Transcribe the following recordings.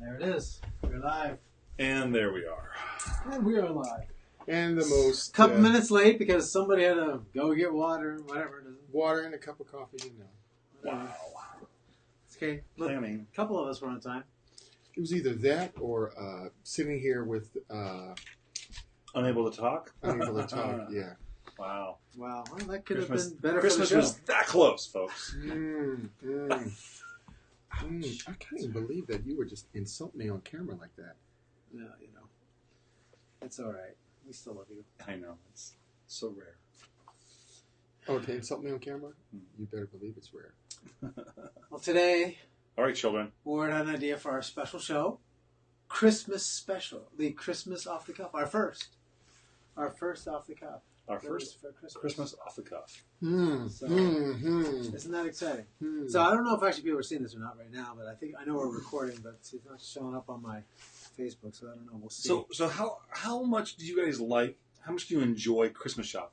There it is. We're live. And there we are. And we are live. And the most... Couple minutes late because somebody had to go get water, whatever it is. Water and a cup of coffee, you know. Wow. It's okay. Look, Planning. a couple of us were on time. It was either that or sitting here with... Unable to talk? unable to talk, yeah. Wow. Wow. Well, that could Christmas, have been better Christmas for the show. was that close, folks. I can't even believe that you would just insult me on camera like that. No, you know. It's all right. We still love you. I know. It's so rare. Oh, to insult me on camera? You better believe it's rare. Well, today, All right, children. Ward had an idea for our special show. Christmas special. The Christmas off the cuff. Our first off the cuff. Our That first was for Christmas off the cuff. So, isn't that exciting? So I don't know if actually people are seeing this or not right now, but I know we're recording, but it's not showing up on my Facebook, so I don't know. We'll see. So how much do you guys like? How much do you enjoy Christmas shopping?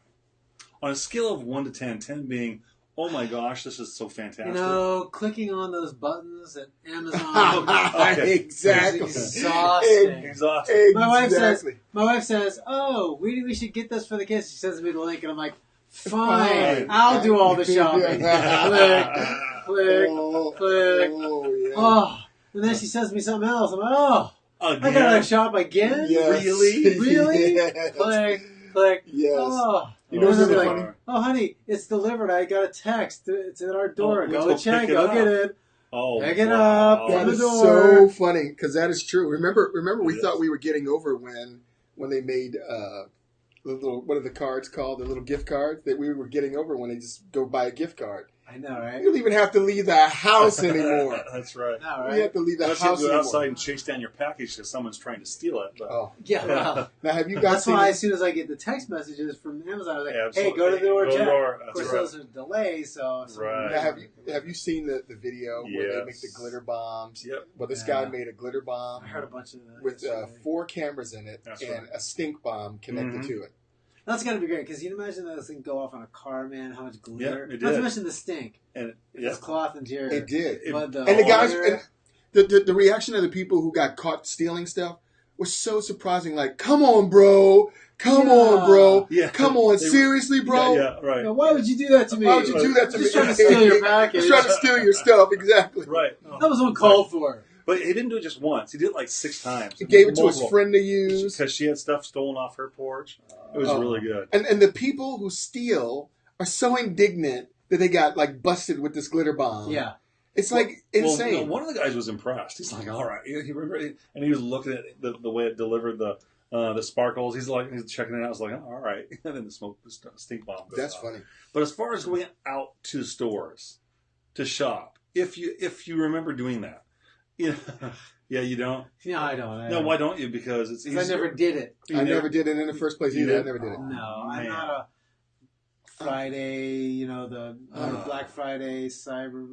On a scale of 1 to 10, 10 being, oh my gosh, this is so fantastic. You know, clicking on those buttons at Amazon. Okay. Exactly. It's exhausting. Exhausting. My wife says, "Oh, we should get this for the kids." She sends me the link, and I'm like, "Fine, I'll do all the shopping." click. Oh, yeah. Oh, and then she sends me something else. I'm like, "Oh, Again? I gotta shop again? Yes. Really? Yes. Click. Yes. Oh." You know And what's then so they're like, funny? "Oh, honey, it's delivered. I got a text. It's at our door. Oh, go let's go check. pick it Go up." get it. Oh, Pick it wow. up. That the is door. so funny because that is true. Remember, we Yes. thought we were getting over when they made the little, what are the cards called? The little gift cards that we were getting over when they just go buy a gift card. I know, right? You don't even have to leave the house anymore. That's right. I know, You right? have to leave the Unless you house go anymore. outside and chase down your package because someone's trying to steal it. But Oh, Yeah, well, now have you guys that's seen? why as soon as I get the text messages from Amazon, I was like, Absolutely. "Hey, go to the door, Go to the check." door. Of That's course, right. those are delays, so. Right. Now, have you seen the video where they make Yes. the glitter bombs? Yep. Well, this Yeah. guy made a glitter bomb I heard a bunch of that. with yesterday. 4 cameras in it That's and right. a stink bomb connected Mhm. to it. That's gotta be great because you imagine that thing go off on a car, man. How much glitter? Yeah, it Not to did. mention the stink. And This cloth interior. It did. But And the guys, odor- and the reaction of the people who got caught stealing stuff was so surprising. Like, come on, bro. Come on, bro. Yeah. Come on. They- Seriously, bro. Yeah, right. You know, why would you do that to me? Why would you do that to I'm me? just trying to steal your package. Just trying to steal your stuff. Exactly. Right. That was uncalled for. But he didn't do it just once. He did it like 6 times. He gave it to his friend to use. Because she had stuff stolen off her porch. It was Oh. really good. And the people who steal are so indignant that they got like busted with this glitter bomb. Yeah. It's like Well, insane. you know, one of the guys was impressed. He's like, all right. He remember, and he was looking at the way it delivered the sparkles. He's checking it out. I was like, oh, all right. And then the stink bomb goes That's off. funny. But as far as going out to stores to shop, if you remember doing that, you know, yeah, you don't. No, I don't. No, why don't you? Because it's easier. I never did it. I never did it in the first place You either. I did? never did it. No, I'm Man. not a Friday, the Black Friday, Cyber,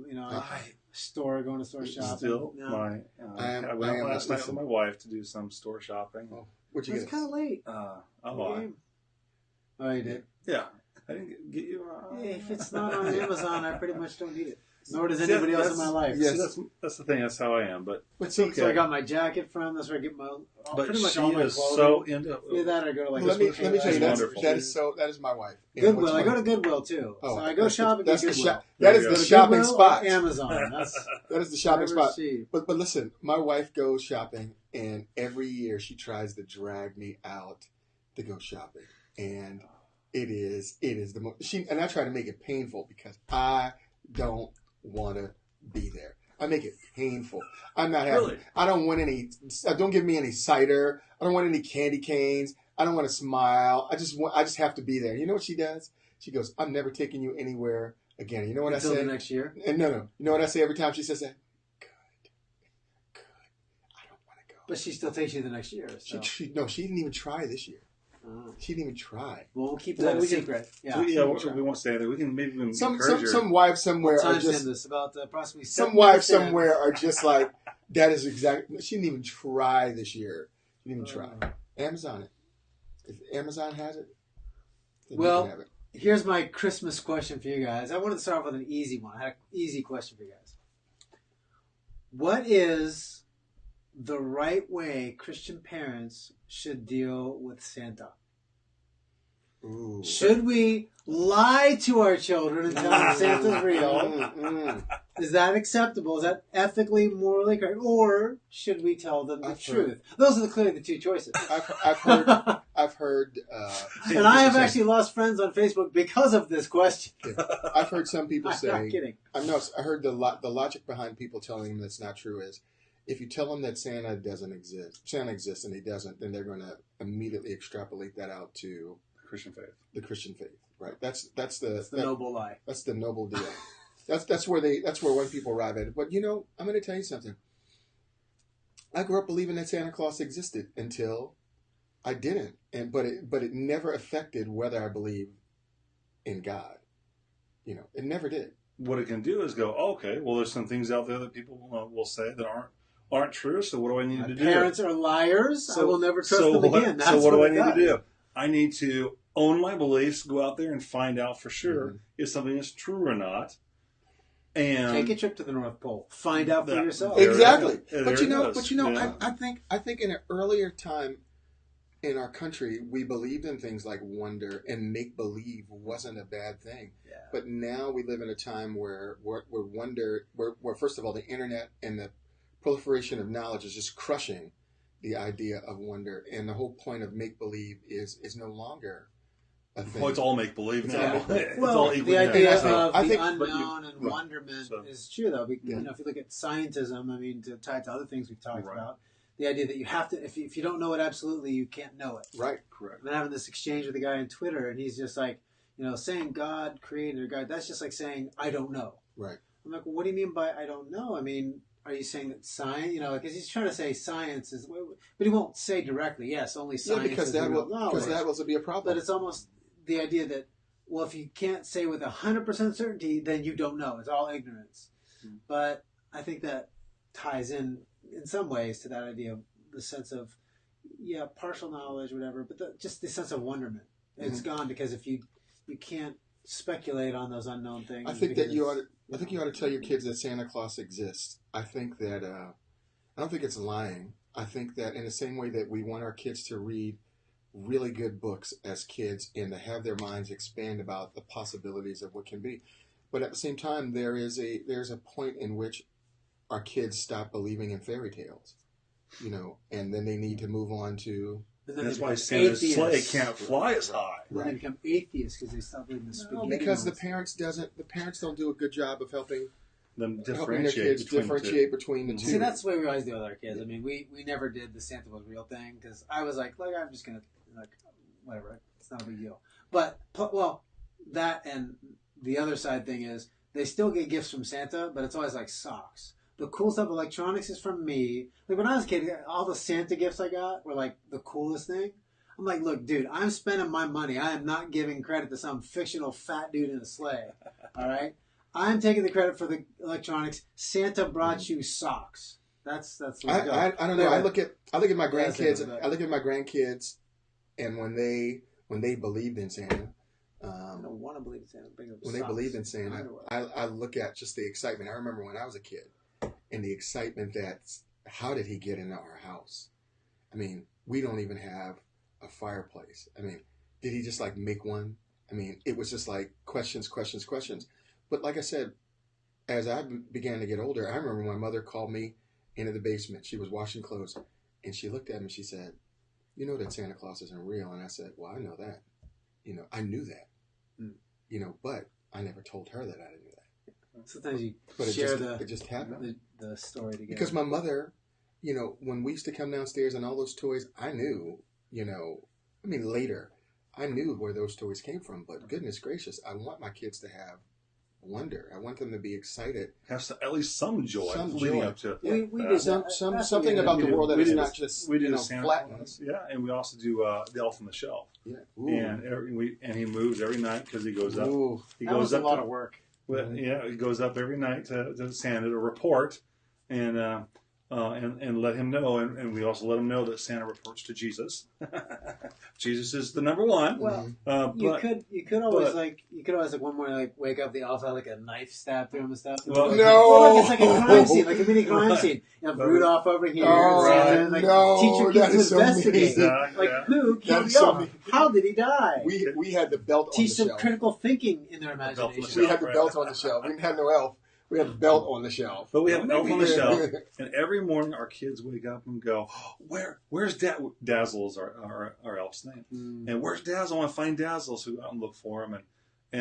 store, going to store shopping. Still, No. I went out last night with my wife to do some store shopping. Oh, what'd you It's get? kind of late. Oh, Oh, you did? yeah. I didn't get you. If it's not on Amazon, I pretty much don't need it. Nor does See, anybody else in my that's- life. Yes. See, that's the thing. That's how I am. But But it's see, okay. So I got my jacket from. That's where I get my but pretty much she all my is clothing. so into. Either that or I go to like let me a tell you, She's wonderful. that is my wife. Yeah, Goodwill. what's I go funny- to Goodwill too. Oh, so I go that's the- shopping that's at the Goodwill. shop. There That you is go. the shopping Goodwill or spot. Amazon. That is the shopping whatever's spot. cheap. But listen, my wife goes shopping, and every year she tries to drag me out to go shopping, and it is the most. And I try to make it painful because I don't want to be there. I make it painful. I'm not happy. Really? I don't want any. Don't give me any cider. I don't want any candy canes. I don't want to smile. I just have to be there. You know what she does? She goes, "I'm never taking you anywhere again." You know what Until I say? the next year. And no. You know what I say every time she says that? Good. I don't want to go. But she still takes you the next year. So. She didn't even try this year. She didn't even try. Well, we'll keep Well, that a we can- secret. Yeah. We won't say that. We can maybe even encourage her. Some wives somewhere What are time's in just this? About approximately some 7 wives minutes in. somewhere are just like that is exactly. She didn't even try this year. She didn't even try. Amazon it. If Amazon has it, then Well, you can have it. Here's my Christmas question for you guys. I wanted to start off with an easy one. I had an easy question for you guys. What is the right way Christian parents should deal with Santa? Ooh. Should we lie to our children and tell them Santa's real? Is that acceptable? Is that ethically, morally correct? Or should we tell them the truth? Those are clearly the two choices. I've heard, and I have actually lost friends on Facebook because of this question. I've heard some people say, I'm not kidding. I heard the logic behind people telling them that's not true is, if you tell them that Santa exists and he doesn't, then they're going to immediately extrapolate that out to the Christian faith, right? That's the noble lie. That's the noble deal. That's where when people arrive at it. But I'm going to tell you something. I grew up believing that Santa Claus existed until I didn't, but it never affected whether I believe in God. It never did. What it can do is go, okay, well, there's some things out there that people will say that aren't true. So what do I need to do? Parents are liars. So I will never trust them again. So what do I need to do? I need to own my beliefs, go out there and find out for sure if something is true or not. And take a trip to the North Pole. Find out for yourself. Exactly. But yeah. I think in an earlier time in our country, we believed in things like wonder, and make believe wasn't a bad thing. Yeah. But now we live in a time where first of all, the internet and the proliferation of knowledge is just crushing the idea of wonder, and the whole point of make believe is no longer a thing. Well, it's all make believe now. Well, the idea of the unknown and wonderment is true, though. If you look at scientism, I mean, to tie it to other things we've talked about, the idea that you have to, if you don't know it absolutely, you can't know it. Right, correct. I've been having this exchange with a guy on Twitter, and he's just like, saying God created or God, that's just like saying I don't know. Right. I'm like, well, what do you mean by I don't know? I mean, are you saying that science, because he's trying to say science is, but he won't say directly, yes, only science because is that real knowledge. Because that will be a problem. But it's almost the idea that, well, if you can't say with 100% certainty, then you don't know. It's all ignorance. Mm-hmm. But I think that ties in some ways to that idea of the sense of, partial knowledge, whatever, but just the sense of wonderment. It's gone because if you can't speculate on those unknown things. I think that you ought to tell your kids that Santa Claus exists. I think that I don't think it's lying. I think that in the same way that we want our kids to read really good books as kids and to have their minds expand about the possibilities of what can be, but at the same time there's a point in which our kids stop believing in fairy tales, and then they need to move on to. That's why Santa's sleigh can't fly as high. Right. They become atheists because they stop reading the spaghetti. No, because the parents don't do a good job of helping them their kids differentiate between the two. See, that's the way we always deal with our kids. I mean, we never did the Santa was real thing because I was like I'm just gonna whatever. It's not a big deal. But that and the other side thing is they still get gifts from Santa, but it's always like socks. The cool stuff, electronics, is from me. Like when I was a kid, all the Santa gifts I got were like the coolest thing. I'm like, look, dude, I'm spending my money. I am not giving credit to some fictional fat dude in a sleigh. All right, I'm taking the credit for the electronics. Santa brought you socks. That's what I don't know. I look at my grandkids. I look at my grandkids, and when they believed in Santa. I don't want to believe in Santa. When they believed in Santa, I look at just the excitement. I remember when I was a kid. And the excitement that, how did he get into our house? I mean, we don't even have a fireplace. I mean, did he just make one? I mean, it was just like questions. But like I said, as I began to get older, I remember my mother called me into the basement. She was washing clothes. And she looked at me and she said, you know that Santa Claus isn't real. And I said, well, I know that. I knew that. But I never told her that I didn't know that. Sometimes you but share it just happened. The story together. Because my mother, when we used to come downstairs and all those toys, I knew, later, I knew where those toys came from. But goodness gracious, I want my kids to have wonder. I want them to be excited. Has at least some joy leading up to we did something about the world that is not just flattened. Yeah, and we also do the Elf on the Shelf. Yeah, and he moves every night because he goes up. That was a lot of work. Yeah, he goes up every night to Santa to report, and and let him know, and we also let him know that Santa refers to Jesus. Jesus is the number one. Well, but you could always one morning like wake up, the elf had like a knife stabbed through him and stuff. Well, no, it's like a crime scene, like a mini crime Right. scene. You have Rudolph over here, Oh, Santa, and, like no, teach your that kids is to so investigate. Exactly, Like yeah. who That killed is the so elf? mean. How did he die? we had the belt on Teach the them shelf. critical thinking in their belt on the imagination. We had the Right. belt on the shelf. We didn't have no elf. We had the belt on the shelf. But we have an elf on the Yeah. shelf, and every morning our kids wake up and go, "Where's Dazzle's our elf's name? Mm. And where's Dazzle? I want to find Dazzle." So we go out and look for him, and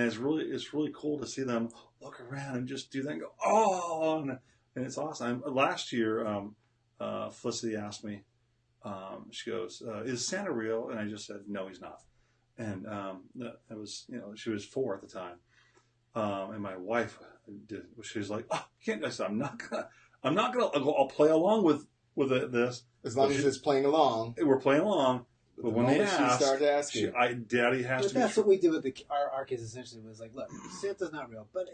it's really cool to see them look around and just do that and go, "Oh!" and it's awesome. Last year, Felicity asked me, she goes, "Is Santa real?" And I just said, "No, he's not." And that was, she was 4 at the time. And my wife she was like, "Oh, you can't." I said, I'm not gonna. I'll play along with this As long as it's playing along. we're playing along. But when they moment she asked, started asking, Daddy has But to be. that's what we did with our kids. Essentially, was like, look, Santa's not real, but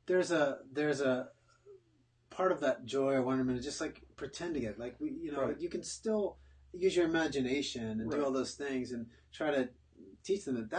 there's a part of that joy or wonderment, just like pretending it. Like Right. you can still use your imagination and do all those things and try to teach them that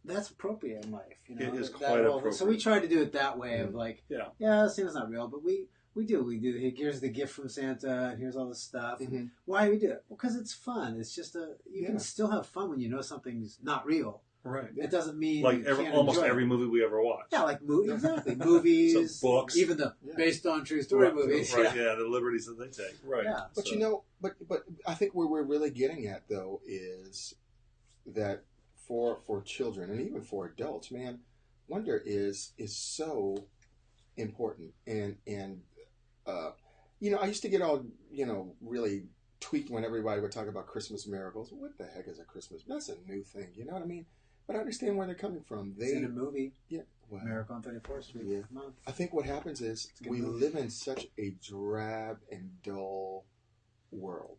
that's appropriate in life. It is that quite role. appropriate. So we try to do it that way of like, Yeah. Santa's not real, but we do. Here's the gift from Santa, and here's all this stuff. Mhm. Why do we do it? Well, because it's fun. It's just you can still have fun when you know something's not real. Right. It doesn't mean Like you can't almost enjoy every it. movie we ever watched. Yeah, like exactly movies, Some books. even the Yeah. based on true story movies. Right. Yeah. Yeah. The liberties that they take. Right. Yeah. But So- but I think where we're really getting at though is that for children and even for adults, man, wonder is so important. And I used to get all really tweaked when everybody would talk about Christmas miracles. What the heck is a Christmas? That's a new thing. You know what I mean? But I understand where they're coming from. It's in a movie, Well, Miracle on 34th Street. Yeah. Come on. I think what happens is a good we movie. live in such a drab and dull world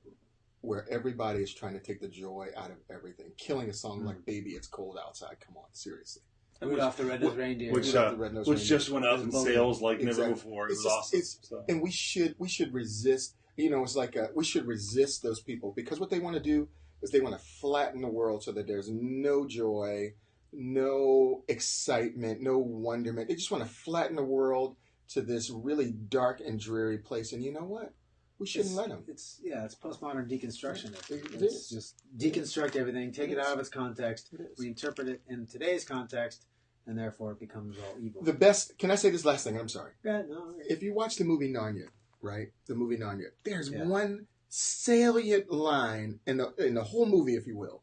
where everybody is trying to take the joy out of everything. Killing a song like "Baby, It's Cold Outside." Come on, seriously. Rudolph the Red-Nosed Reindeer. Which Rudolph the Red-Nosed Reindeer. just went up in sales like never Exactly. before. It It's was just- awesome. So. And we should resist. It's like we should resist those people because what they want to do is they want to flatten the world so that there's no joy, no excitement, no wonderment. They just want to flatten the world to this really dark and dreary place. And you know what? We shouldn't let them. It's postmodern deconstruction. It It's is. just deconstruct everything, take it out of its context, It is. reinterpret it in today's context, and therefore it becomes all evil. The best. Can I say this last thing? I'm sorry. Yeah, no, If you watch the movie Narnia, right? The movie Narnia. There's Yeah. one salient line in the whole movie, if you will.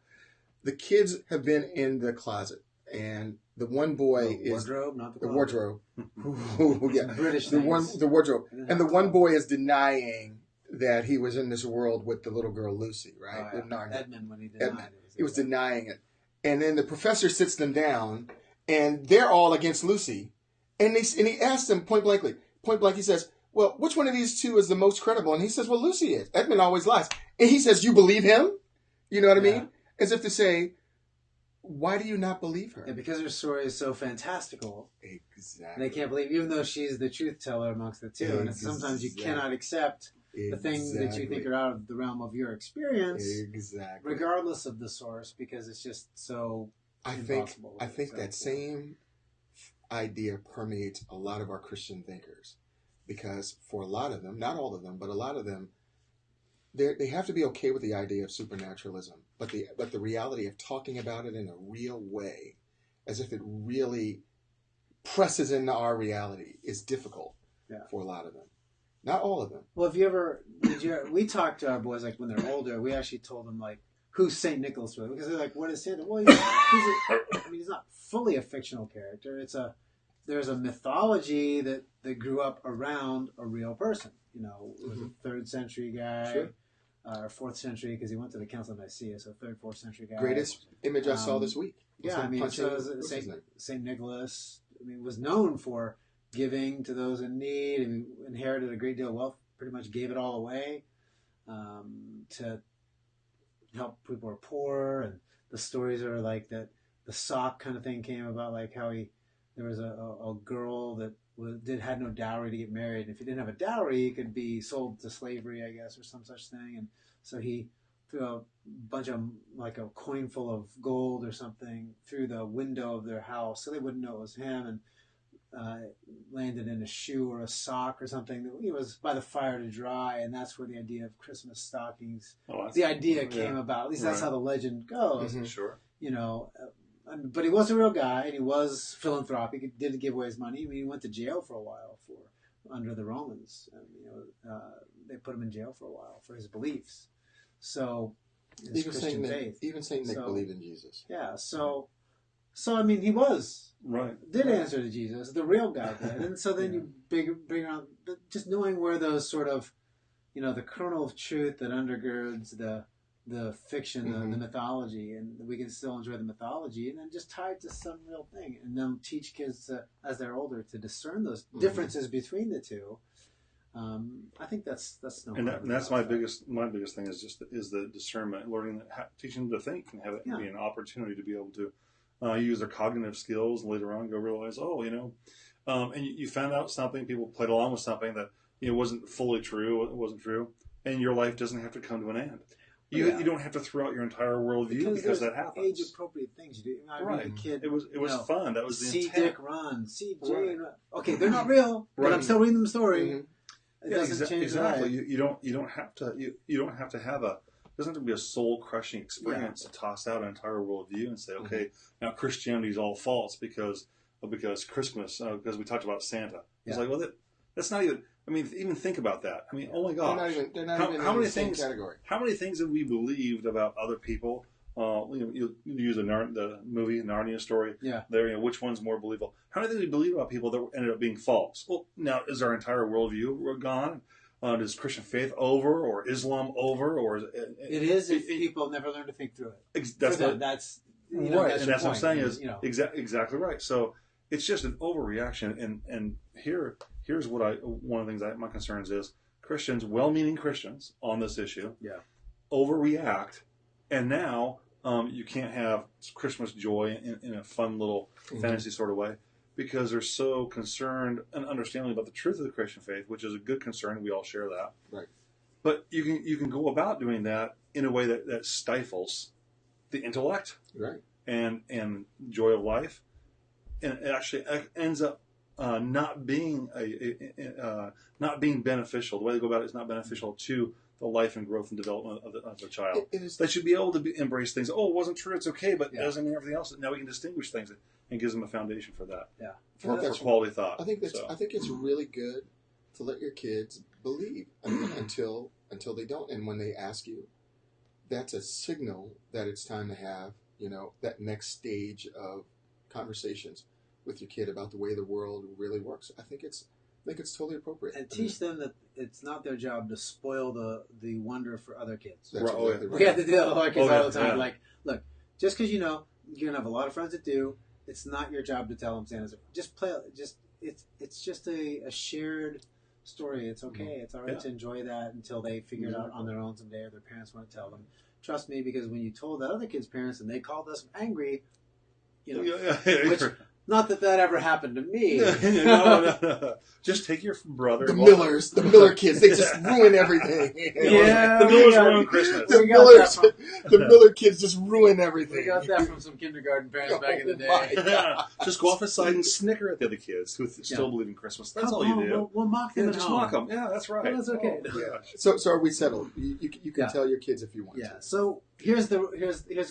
The kids have been in the closet, and the one boy the is wardrobe, not the the closet. wardrobe. Yeah, British the things. wardrobe, They didn't and the have one clothes. boy is denying that he was in this world with the little girl Lucy, right? Oh, In yeah. Narnia. Edmund, when he denied Edmund. it. He was denying it. And then the professor sits them down, and they're all against Lucy. And he asks them point blank, he says, well, which one of these two is the most credible? And he says, well, Lucy is. Edmund always lies. And he says, you believe him? You know what I mean? As if to say, why do you not believe her? Yeah, because her story is so fantastical. Exactly. They can't believe, even though she's the truth teller amongst the two. And sometimes you cannot accept the things that you think are out of the realm of your experience, Exactly. regardless of the source, because it's just so impossible. I think that same idea permeates a lot of our Christian thinkers, because for a lot of them, not all of them, but a lot of them, they have to be okay with the idea of supernaturalism, but the reality of talking about it in a real way, as if it really presses into our reality, is difficult for a lot of them. Not all of them. Well, we talked to our boys, like, when they're older, we actually told them, like, who's St. Nicholas really? Because they're like, what is Santa? Well, he's not fully a fictional character. There's a mythology that grew up around a real person. It was a 3rd century guy, Sure. Or 4th century, because he went to the Council of Nicaea, so 3rd, 4th century guy. Greatest image I saw this week. Yeah, I mean, so St. Nicholas, was known for giving to those in need, and inherited a great deal of wealth, pretty much gave it all away to help people who are poor. And the stories are like that the sock kind of thing came about, like how there was a girl that had no dowry to get married. If he didn't have a dowry, he could be sold to slavery, I guess, or some such thing. And so he threw a bunch of, like a coin full of gold or something through the window of their house so they wouldn't know it was him, and landed in a shoe or a sock or something that he was by the fire to dry. And that's where the idea of Christmas stockings, came about. At least that's how the legend goes. Mm-hmm. Sure. You know, but he was a real guy, and he was philanthropic. He did give away his money. I mean, he went to jail for a while under the Romans. They put him in jail for a while for his beliefs. So, his Christian faith. Even Saint Nick believed in Jesus. Yeah. So I mean, he did answer to Jesus. The real guy did, and so then you bring around just knowing where those sort of, the kernel of truth that undergirds the fiction, the mythology, and we can still enjoy the mythology, and then just tie it to some real thing, and then teach kids as they're older to discern those differences between the two. I think that's no. And that's my biggest thing is the discernment, learning teaching them to think and have it be an opportunity to be able to use their cognitive skills, and later on go realize, and you found out something, people played along with something that wasn't fully true, it wasn't true, and your life doesn't have to come to an end. You don't have to throw out your entire worldview because that happens. Age appropriate things you do. Right. A kid, it was fun. That was the see intent. Dick run, see Jane run. Okay, they're not real, but I'm still reading them a story. Mm-hmm. It doesn't change exactly. Life. You don't have to have it doesn't have to be a soul crushing experience to toss out an entire worldview and say, okay, now Christianity is all false because Christmas, because we talked about Santa. It's like, well, that's not even. I mean, even think about that. I mean, oh my gosh, they're not even in the same category. How many things have we believed about other people? You use the movie Narnia story. Yeah. There, which one's more believable? How many things we believe about people that ended up being false? Well, now is our entire worldview gone? Is Christian faith over, or Islam over, or it is if people never learn to think through it. That's right, that's what I'm saying is exactly right. So it's just an overreaction, and here's what one of the things my concerns is Christians, well-meaning Christians on this issue, overreact, and now you can't have Christmas joy in a fun little fantasy sort of way because they're so concerned and understanding about the truth of the Christian faith, which is a good concern. We all share that. Right. But you can go about doing that in a way that stifles the intellect, right, and joy of life, and it actually ends up not being not being beneficial. The way they go about it is not beneficial to the life and growth and development of the child. They should be able to embrace things. Oh, it wasn't true. It's okay, but it doesn't mean everything else. Now we can distinguish things, and gives them a foundation for that. Yeah, for quality thought. I think it's really good to let your kids believe until they don't, and when they ask you, that's a signal that it's time to have that next stage of conversations with your kid about the way the world really works. I think it's totally appropriate. And teach them that it's not their job to spoil the wonder for other kids. That's exactly right. We have to do that with our kids all the time. Yeah. Like, look, just because you're gonna have a lot of friends that do, it's not your job to tell them Santa's. Just play. It's just a shared story. It's okay. It's all right to enjoy that until they figure it out on their own someday, or their parents want to tell them. Trust me, because when you told that other kid's parents and they called us angry, which. Not that ever happened to me. No. Just take your brother. The Miller kids, they just ruin everything. Yeah, the Millers ruin Christmas. The Miller kids just ruin everything. We got that from some kindergarten parents back in the day. Just go off the side and snicker at the other kids who still believe in Christmas. That's all you do. We'll mock them. Just mock them. Yeah, that's right. Well, that's okay. So are we settled? You can tell your kids if you want to. Yeah. So here's the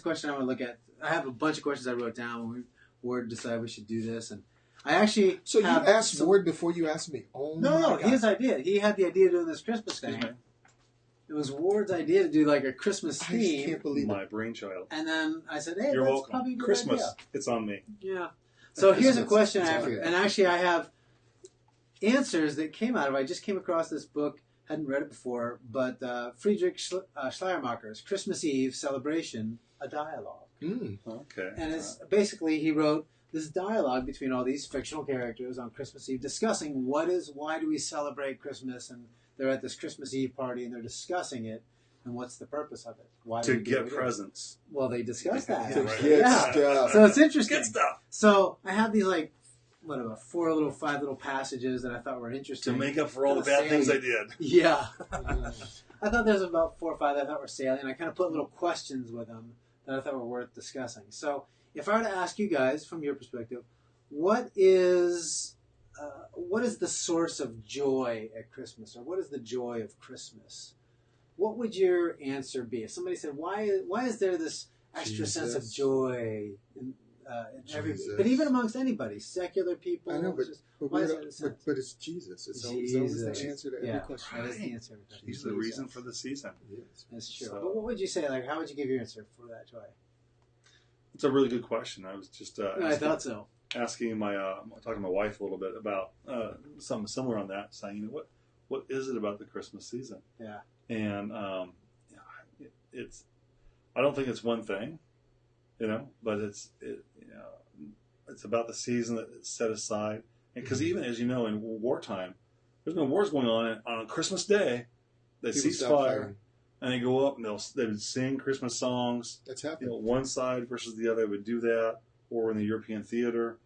question I want to look at. I have a bunch of questions I wrote down when Ward decided we should do this, and I actually. So you asked Ward before you asked me. Oh no, his idea. He had the idea of doing this Christmas thing. It was Ward's idea to do like a Christmas theme. I can't believe my brainchild. And then I said, "Hey, You're that's welcome. probably a good Christmas. idea." It's on me. Yeah. So here's a question I have, and actually I have answers that came out of. I just came across this book, hadn't read it before, but Friedrich Schleiermacher's Christmas Eve Celebration, a Dialogue. Okay. And it's basically he wrote this dialogue between all these fictional characters on Christmas Eve discussing why do we celebrate Christmas, and they're at this Christmas Eve party and they're discussing it and what's the purpose of it. Why to get presents. Well, they discuss that. To get stuff. So it's interesting. Get stuff. So I have these about 5 little passages that I thought were interesting. To make up for all the bad things I did. Yeah. I thought there was about 4 or 5 that I thought were salient. I kind of put little questions with them that I thought were worth discussing. So if I were to ask you guys, from your perspective, what is the source of joy at Christmas, or what is the joy of Christmas? What would your answer be? If somebody said, why is there this extra sense of joy in everybody, but even amongst anybody, secular people? I know, but it's Jesus. It's always the answer to every question. That is the answer. He's the reason for the season. Yes. That's true. So, but what would you say? Like, how would you give your answer for that joy? It's a really good question. I was just I thought so. Asking talking to my wife a little bit about something similar on that, saying, what is it about the Christmas season? Yeah. And it's I don't think it's one thing, but it's about the season that it's set aside. Because even as you know, in wartime, there's been wars going on, and on Christmas Day, they cease fire, and they go up and they would sing Christmas songs. That's happening. One side versus the other would do that, or in the European theater.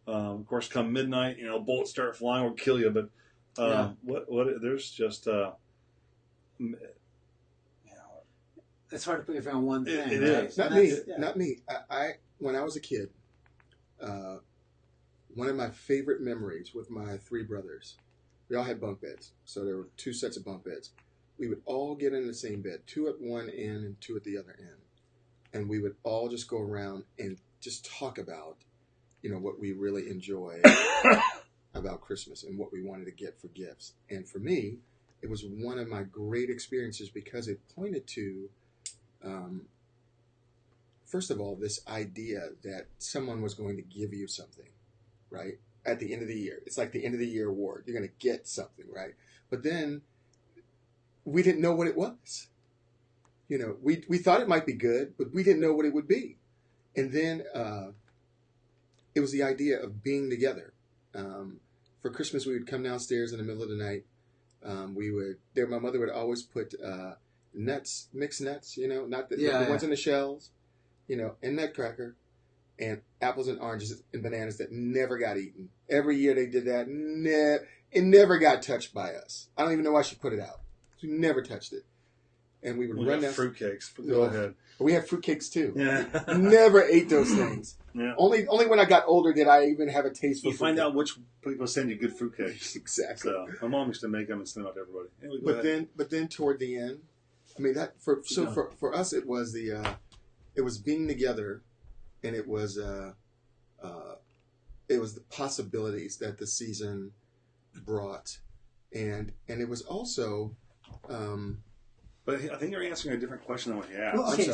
Of course, come midnight, bullets start flying, will kill you. But there's just it's hard to put your finger on one thing. It is. Not me. I when I was a kid, one of my favorite memories with my 3 brothers, we all had bunk beds. So there were 2 sets of bunk beds. We would all get in the same bed, 2 at one end and 2 at the other end. And we would all just go around and just talk about, what we really enjoy about Christmas and what we wanted to get for gifts. And for me, it was one of my great experiences because it pointed to, first of all, this idea that someone was going to give you something, right? At the end of the year. It's like the end of the year award. You're going to get something, right? But then we didn't know what it was. We thought it might be good, but we didn't know what it would be. And then it was the idea of being together. For Christmas, we would come downstairs in the middle of the night. My mother would always put nuts, mixed nuts, not the ones in the shells, and nutcracker, and apples and oranges and bananas that never got eaten. Every year they did that. It never got touched by us. I don't even know why she put it out. She never touched it. And we would run down. Fruitcakes. Go ahead. We had fruitcakes too. Yeah. Never ate those things. Yeah. Only when I got older did I even have a taste for. You find out which people send you good fruitcakes. Exactly. So my mom used to make them and send them out to everybody. Anyway, but then toward the end, I mean for us it was it was being together, and it was the possibilities that the season brought, and it was also. But I think you're answering a different question than what you asked. Well, okay,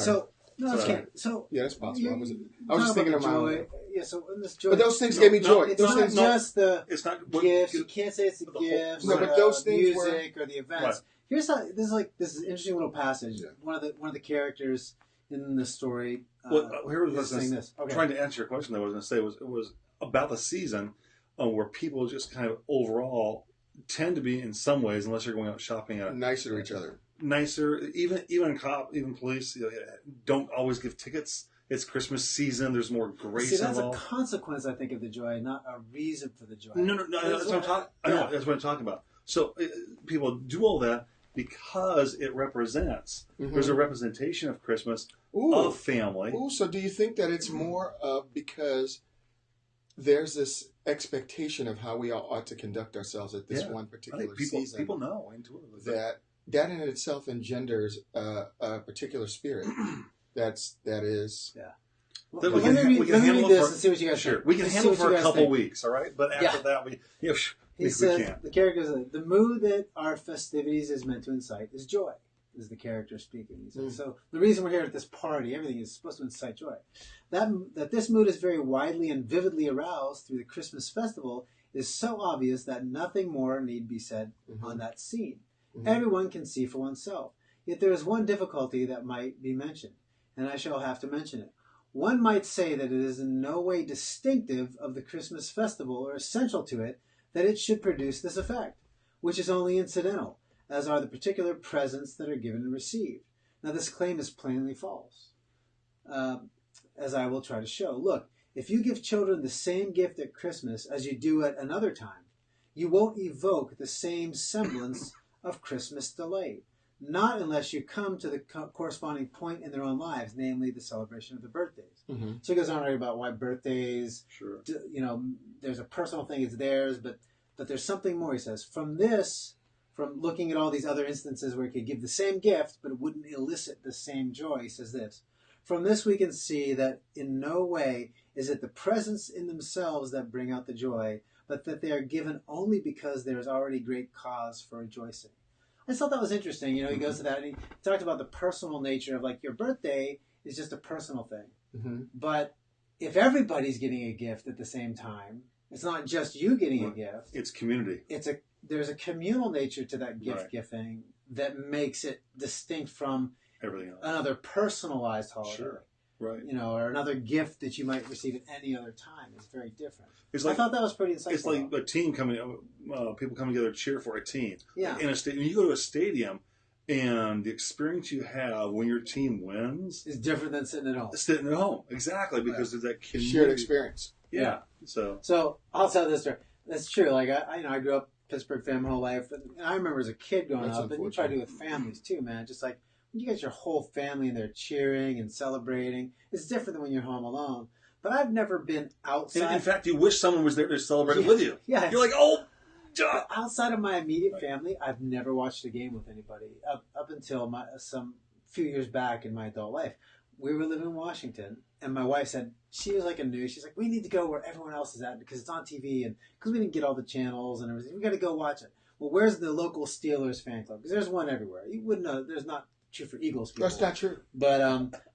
yeah, that's possible. I was just thinking of joy. Yeah, so in this joy, but those things gave me joy. It's not just the gifts. You What, can't say it's the gifts, No, but those things music, or the events. Right. Here's how this is an interesting little passage. Yeah. One of the characters in the story. Here was saying this. Okay. Trying to answer your question. That I was going to say it was about the season where people just kind of overall tend to be in some ways, unless you're going out shopping, nicer to each other. Nicer, even police don't always give tickets. It's Christmas season. There's more grace that's involved. a consequence, I think, of the joy, not a reason for the joy. No. That's what I'm talking. I know that's what I'm talking about. So people do all that because it represents. Mm-hmm. There's a representation of Christmas, of family. Ooh, so do you think that it's more because there's this expectation of how we all ought to conduct ourselves at this one particular season? People know intuitively that in itself engenders a particular spirit. That is. Yeah. Well, let me read this and see what you guys think. Think. We can handle it for a couple weeks, all right? But after that, we can't. The character says, the mood that our festivities is meant to incite is joy, is the character speaking. He says, so the reason we're here at this party, everything is supposed to incite joy. That this mood is very widely and vividly aroused through the Christmas festival is so obvious that nothing more need be said on that scene. Mm-hmm. Everyone can see for oneself. Yet there is one difficulty that might be mentioned, and I shall have to mention it. One might say that it is in no way distinctive of the Christmas festival or essential to it that it should produce this effect, which is only incidental, as are the particular presents that are given and received. Now this claim is plainly false, as I will try to show. Look, If you give children the same gift at Christmas as you do at another time, you won't evoke the same semblance of Christmas delight. Not unless you come to the corresponding point in their own lives, namely the celebration of the birthdays. Mm-hmm. So he goes on to write about why birthdays, Sure. There's a personal thing, it's theirs, but there's something more, he says. From looking at all these other instances where he could give the same gift, but it wouldn't elicit the same joy, he says this. From this we can see that in no way is it the presents in themselves that bring out the joy, but that they are given only because there is already great cause for rejoicing. I thought that was interesting. He goes to that and he talked about the personal nature of like your birthday is just a personal thing. Mm-hmm. But if everybody's getting a gift at the same time, it's not just you getting a gift. It's community. There's a communal nature to that gift giving that makes it distinct from everything else. Another personalized holiday. Sure. Right. Or another gift that you might receive at any other time is very different. I thought that was pretty insightful. It's like a team coming, people coming together to cheer for a team. Yeah. In a stadium, you go to a stadium, and the experience you have when your team wins is different than sitting at home. Sitting at home, exactly, because of that shared experience. Yeah. So I'll tell this story. That's true. Like I grew up Pittsburgh fan my whole life, and I remember as a kid growing up, and you try to do it with families too, man. Just like when you get your whole family and they're cheering and celebrating, it's different than when you're home alone. But I've never been outside. In fact, you wish someone was there to celebrate with you. Yeah. You're like, oh, outside of my immediate family, I've never watched a game with anybody up until some few years back in my adult life. We were living in Washington, and my wife said, she was like a news. She's like, we need to go where everyone else is at because it's on TV, and because we didn't get all the channels and everything, we got to go watch it. Well, where's the local Steelers fan club? Because there's one everywhere. You wouldn't know. There's not true for Eagles people. That's not true. But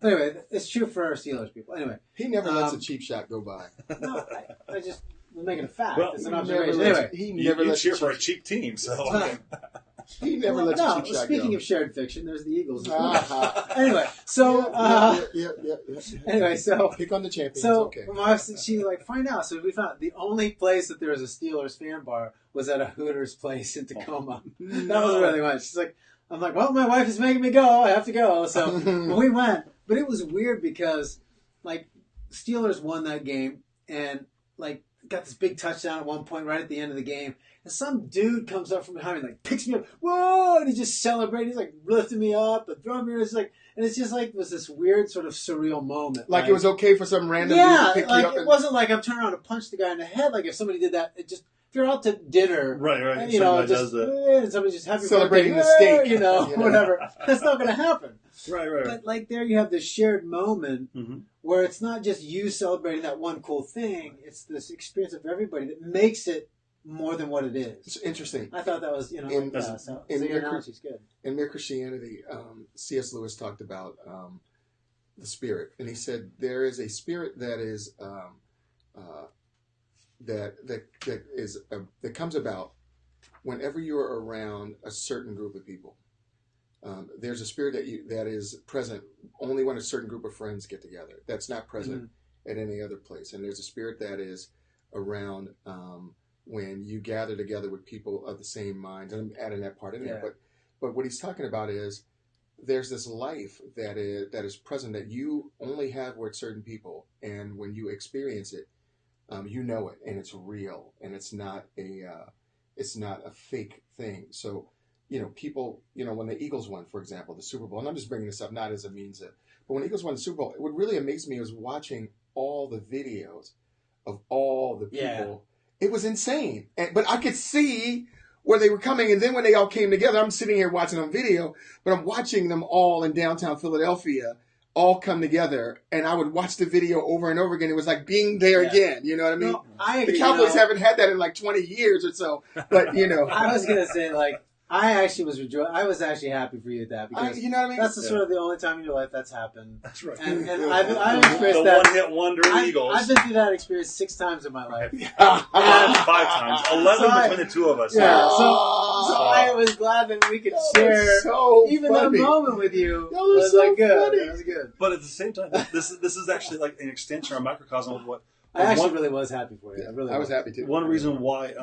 anyway, it's true for our Steelers people. Anyway, he never lets a cheap shot go by. No, I just was making a fact. Well, it's an observation. Anyway, he never lets cheer for a cheap team. So he never lets a cheap shot go. Speaking of shared fiction, there's the Eagles. Anyway, so anyway, so pick on the champions. So okay. my wife said, she find out. So we found the only place that there was a Steelers fan bar was at a Hooters place in Tacoma. That was really much. She's like, I'm like, well, my wife is making me go. I have to go. So we went, but it was weird because like Steelers won that game and like got this big touchdown at one point right at the end of the game. And some dude comes up from behind me, like picks me up, whoa, and he just celebrated. He's like lifting me up, and throwing me. It's like, and it's just like it was this weird sort of surreal moment. Like it was okay for some random dude to pick you up. It wasn't like I'm turning around to punch the guy in the head. Like if somebody did that, it just. If you're out to dinner, right, and, just and somebody just happy celebrating birthday, the steak, whatever. That's not going to happen. Right. But like there, you have this shared moment where it's not just you celebrating that one cool thing; it's this experience of everybody that makes it more than what it is. It's interesting. I thought that was, your analogy's good. In Mere Christianity, C.S. Lewis talked about the spirit, and he said there is a spirit that is. That comes about whenever you're around a certain group of people. There's a spirit that is present only when a certain group of friends get together. That's not present at any other place. And there's a spirit that is around when you gather together with people of the same mind. And I'm adding that part in there. But what he's talking about is there's this life that is present that you only have with certain people, and when you experience it. You know it, and it's real, and it's not a fake thing. So, people, when the Eagles won, for example, the Super Bowl, and I'm just bringing this up not as a means of, but when the Eagles won the Super Bowl, what really amazed me was watching all the videos of all the people. Yeah. It was insane, but I could see where they were coming, and then when they all came together, I'm sitting here watching on video, but I'm watching them all in downtown Philadelphia. All come together, and I would watch the video over and over again. It was like being there again. You know what I mean? No, I agree, the Cowboys haven't had that in like 20 years or so. But I was gonna say I actually was I was actually happy for you at that because you know what I mean? That's sort of the only time in your life that's happened. That's right. And I've experienced the that. one-hit wonder Eagles. I've been through that experience 6 times in my life. 5 times. 11 between the two of us. Yeah. So I was glad that we could share even that moment with you. That was so good. Funny. That was good. But at the same time, this is actually like an extension or a microcosm of what. I actually really was happy for you. I was happy too. One reason why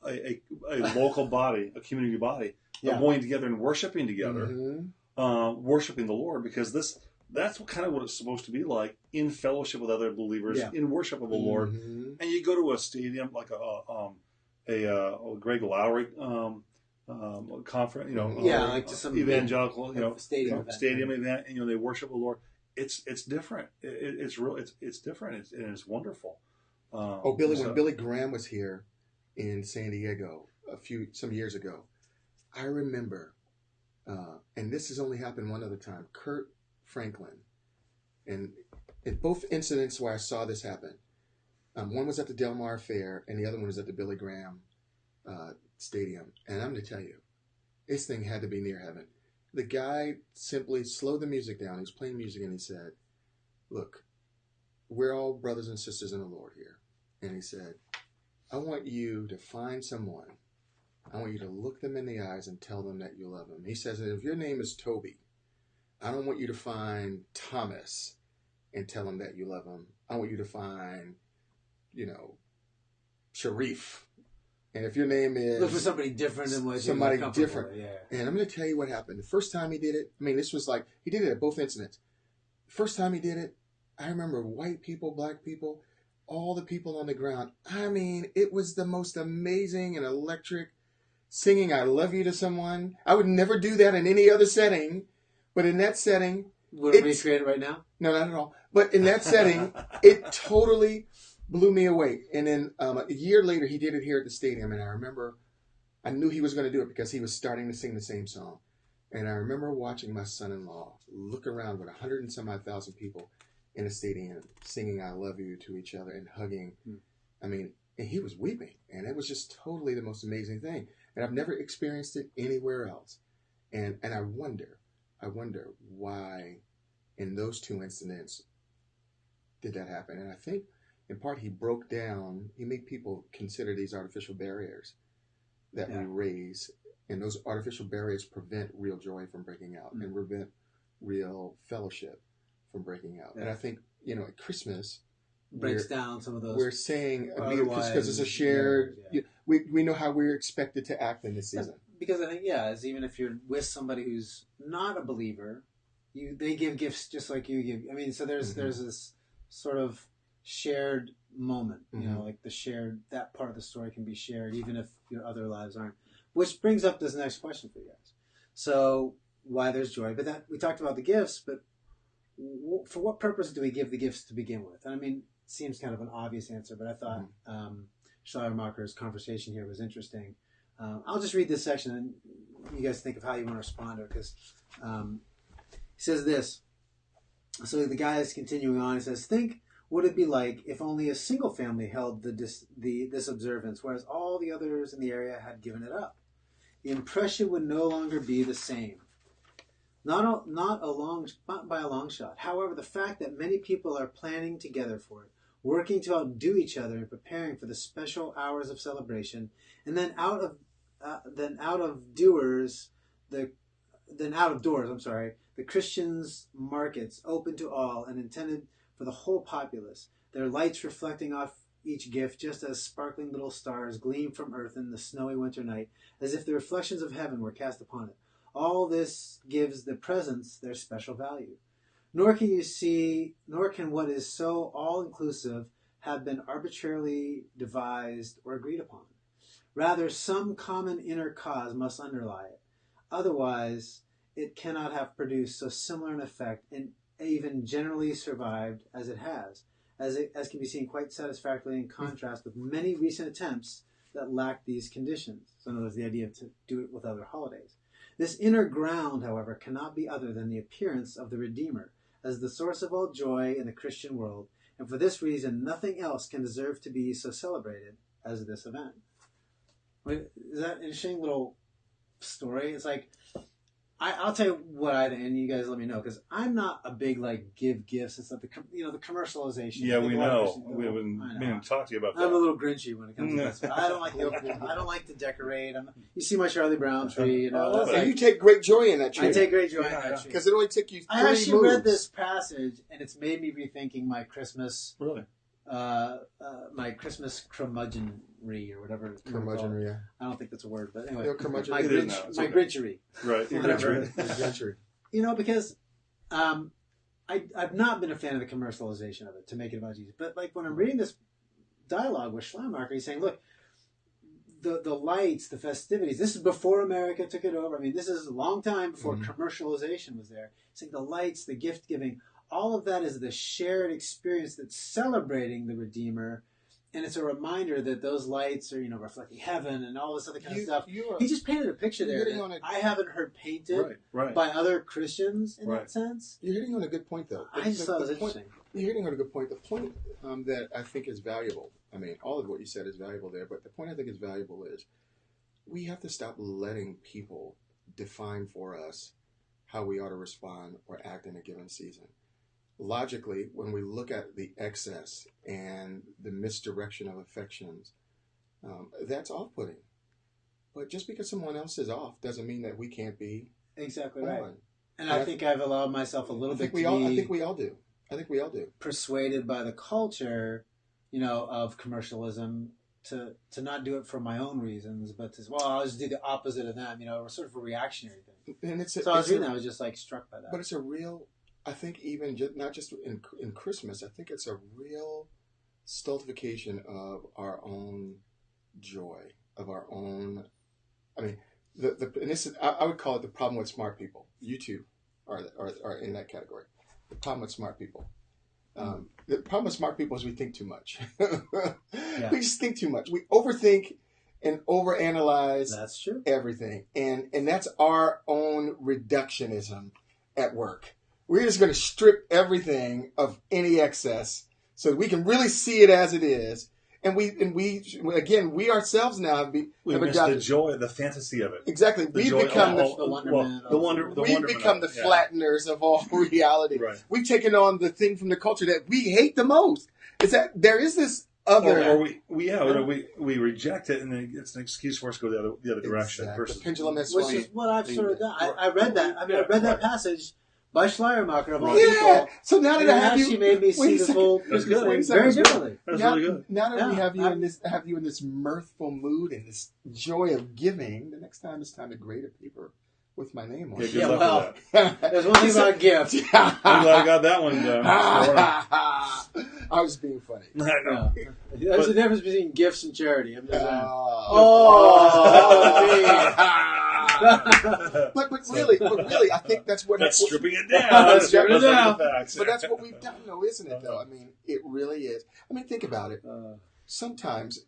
a local body, a community body, are going together and worshiping together, worshiping the Lord, because that's what it's supposed to be like in fellowship with other believers, in worship of the Lord. Mm-hmm. And you go to a stadium like a Greg Lowry conference, like to some evangelical, stadium event, and they worship the Lord. It's different. It's real. It's different. And it's wonderful. When Billy Graham was here in San Diego some years ago, I remember, and this has only happened one other time. Kurt Franklin, and in both incidents where I saw this happen, one was at the Del Mar Fair, and the other one was at the Billy Graham Stadium. And I'm going to tell you, this thing had to be near heaven. The guy simply slowed the music down. He was playing music, and he said, "Look, we're all brothers and sisters in the Lord here." And he said, "I want you to find someone. I want you to look them in the eyes and tell them that you love them." He says, "If your name is Toby, I don't want you to find Thomas and tell him that you love him. I want you to find, Sharif. And if your name is..." Look for somebody different than what somebody you're different. With, yeah. And I'm going to tell you what happened. The first time he did it, this was like, he did it at both incidents. The first time he did it, I remember white people, black people, all the people on the ground. It was the most amazing and electric singing "I love you" to someone. I would never do that in any other setting, but in that setting... Would it recreate it right now? No, not at all. But in that setting, it totally blew me away. And then a year later, he did it here at the stadium, and I remember, I knew he was going to do it because he was starting to sing the same song. And I remember watching my son-in-law look around with 100 and some odd thousand people in a stadium singing "I love you" to each other and hugging. And he was weeping, and it was just totally the most amazing thing. And I've never experienced it anywhere else. And I wonder why in those two incidents did that happen. And I think in part he made people consider these artificial barriers that we raise, and those artificial barriers prevent real joy from breaking out and prevent real fellowship from breaking out. And I think, at Christmas breaks down some of those. We're saying because it's a shared. We know how we're expected to act in this season. Because I think as even if you're with somebody who's not a believer, they give gifts just like you give. So there's this sort of shared moment. Like that part of the story can be shared even if your other lives aren't. Which brings up this next question for you guys. So why there's joy? But we talked about the gifts, but for what purpose do we give the gifts to begin with? And it seems kind of an obvious answer, but I thought Schleiermacher's conversation here was interesting. I'll just read this section and you guys think of how you want to respond to it, because he says this. So the guy is continuing on. He says, "Think what it'd be like if only a single family held this observance, whereas all the others in the area had given it up. The impression would no longer be the same. Not by a long shot. However, the fact that many people are planning together for it, working to outdo each other and preparing for the special hours of celebration, and then out of doors, the Christians' markets open to all and intended for the whole populace, their lights reflecting off each gift just as sparkling little stars gleam from earth in the snowy winter night, as if the reflections of heaven were cast upon it. All this gives the presents their special value. Nor can what is so all-inclusive have been arbitrarily devised or agreed upon. Rather, some common inner cause must underlie it. Otherwise, it cannot have produced so similar an effect and even generally survived as it has, as can be seen quite satisfactorily in contrast with many recent attempts that lack these conditions." So in other words, the idea to do it with other holidays. "This inner ground, however, cannot be other than the appearance of the Redeemer as the source of all joy in the Christian world, and for this reason nothing else can deserve to be so celebrated as this event." Is that an interesting little story? It's like, I'll tell you what I think, and you guys let me know, because I'm not a big give gifts and stuff. The commercialization. Yeah, we know. We haven't even talked to you about that. I'm a little grinchy when it comes to that stuff. I don't like the opening. I don't like to decorate. You see my Charlie Brown tree. And you take great joy in that tree. I take great joy in that tree because it only took you 3 I actually moves. read this passage, and it's made me rethinking my Christmas. Really. My Christmas curmudgeonry or whatever. Curmudgeonry, yeah. I don't think that's a word, but anyway. No, curmudgeonry. My Grinchery. Right. Whatever. Grinchery. Because I I've not been a fan of the commercialization of it to make it about Jesus. But like when I'm reading this dialogue with Schleiermacher, he's saying, look, the lights, the festivities, this is before America took it over. I mean, this is a long time before commercialization was there. He's saying the lights, the gift giving, all of that is the shared experience that's celebrating the Redeemer. And it's a reminder that those lights are, reflecting heaven and all this other kind of stuff. He just painted a picture there that I haven't heard painted by other Christians in that sense. You're hitting on a good point, though. I just thought it was interesting. You're hitting on a good point. The point that I think is valuable, I mean, all of what you said is valuable there, but the point I think is valuable is we have to stop letting people define for us how we ought to respond or act in a given season. Logically, when we look at the excess and the misdirection of affections, that's off-putting. But just because someone else is off doesn't mean that we can't be exactly right. And I think I've allowed myself a little bit to be... I think we all do. Persuaded by the culture, of commercialism to not do it for my own reasons, but to, I'll just do the opposite of them, sort of a reactionary thing. And I was reading that, I was just like struck by that. But it's a real... I think even not just in Christmas, I think it's a real stultification of our own joy, of our own. I mean, and this is, I would call it the problem with smart people. You two are in that category. The problem with smart people. The problem with smart people is we think too much. We just think too much. We overthink and overanalyze. That's true. Everything, and that's our own reductionism at work. We're just going to strip everything of any excess so that we can really see it as it is. And we ourselves now have missed the joy, the fantasy of it. Exactly. We've become the wonderment. We've become the flatteners of all reality. Right. We've taken on the thing from the culture that we hate the most. Is that there is this other, or we reject it, and then it's an excuse for us to go the other direction. Exactly. Versus the pendulum has swung. Which is what I've sort of done. I read that. I read that passage by Schleiermacher of all people. So now that I have you, she made me see this whole Christmas thing very differently. That's really good. Now that we have you in this mirthful mood and this joy of giving, the next time it's time to grade a paper with my name on it. Good luck with that. There's one thing about gifts. I'm glad I got that one done. I was being funny. I know. There's a difference between gifts and charity. I'm just saying. But really, I think that's what... That's stripping it down. Stripping it down. But that's what we've done, though, isn't it, though? I mean, it really is. I mean, think about it. Sometimes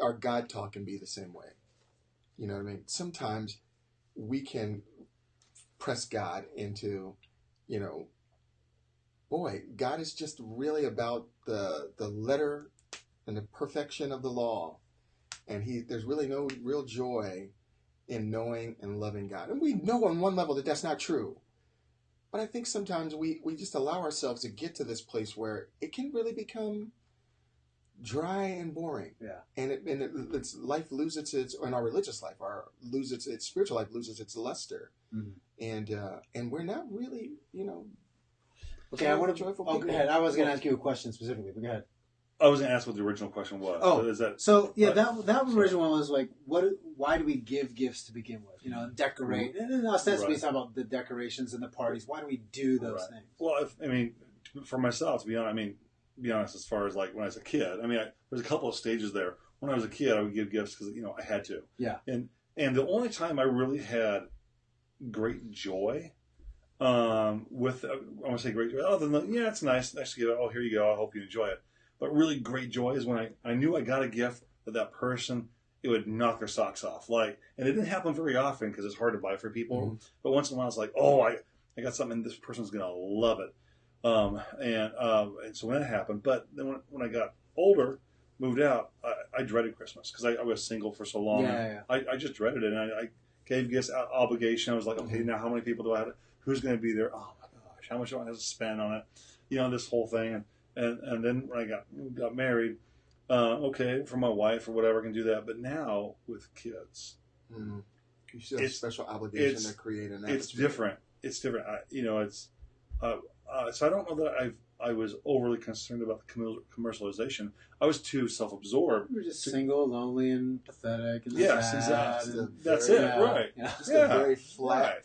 our God talk can be the same way. You know what I mean? Sometimes we can press God into, boy, God is just really about the letter and the perfection of the law. And there's really no real joy in knowing and loving God. And we know on one level that that's not true. But I think sometimes we just allow ourselves to get to this place where it can really become dry and boring. Yeah. And its life loses its, and our religious life, its spiritual life loses its luster. Mm-hmm. And we're not really, Okay, I want to joyful people. Go ahead. I was going to ask you a question specifically, but go ahead. I was going to ask what the original question was. That original one was like, why do we give gifts to begin with? Decorate. And then ostensibly talking about the decorations and the parties. Why do we do those things? Well, for myself, to be honest, as far as like when I was a kid, there's a couple of stages there. When I was a kid, I would give gifts because, I had to. Yeah. And the only time I really had great joy I want to say great joy, other than, it's nice to give it, here you go, I hope you enjoy it. But really great joy is when I knew I got a gift that person, it would knock their socks off. And it didn't happen very often because it's hard to buy for people. Mm-hmm. But once in a while, it's like, I got something, and this person's going to love it. And so when that happened, but then when I got older, moved out, I dreaded Christmas because I was single for so long. Yeah. I just dreaded it. And I gave gifts obligation. I was like, okay, now how many people do I have? Who's going to be there? Oh my gosh, how much do I have to spend on it? This whole thing. And then when I got married, for my wife or whatever, I can do that. But now with kids, you still have a special obligation to create an atmosphere. It's different. So I don't know that I was overly concerned about the commercialization. I was too self-absorbed. You were just single, lonely, and pathetic. And yes, sad, exactly. That's it, right? Just a very flat.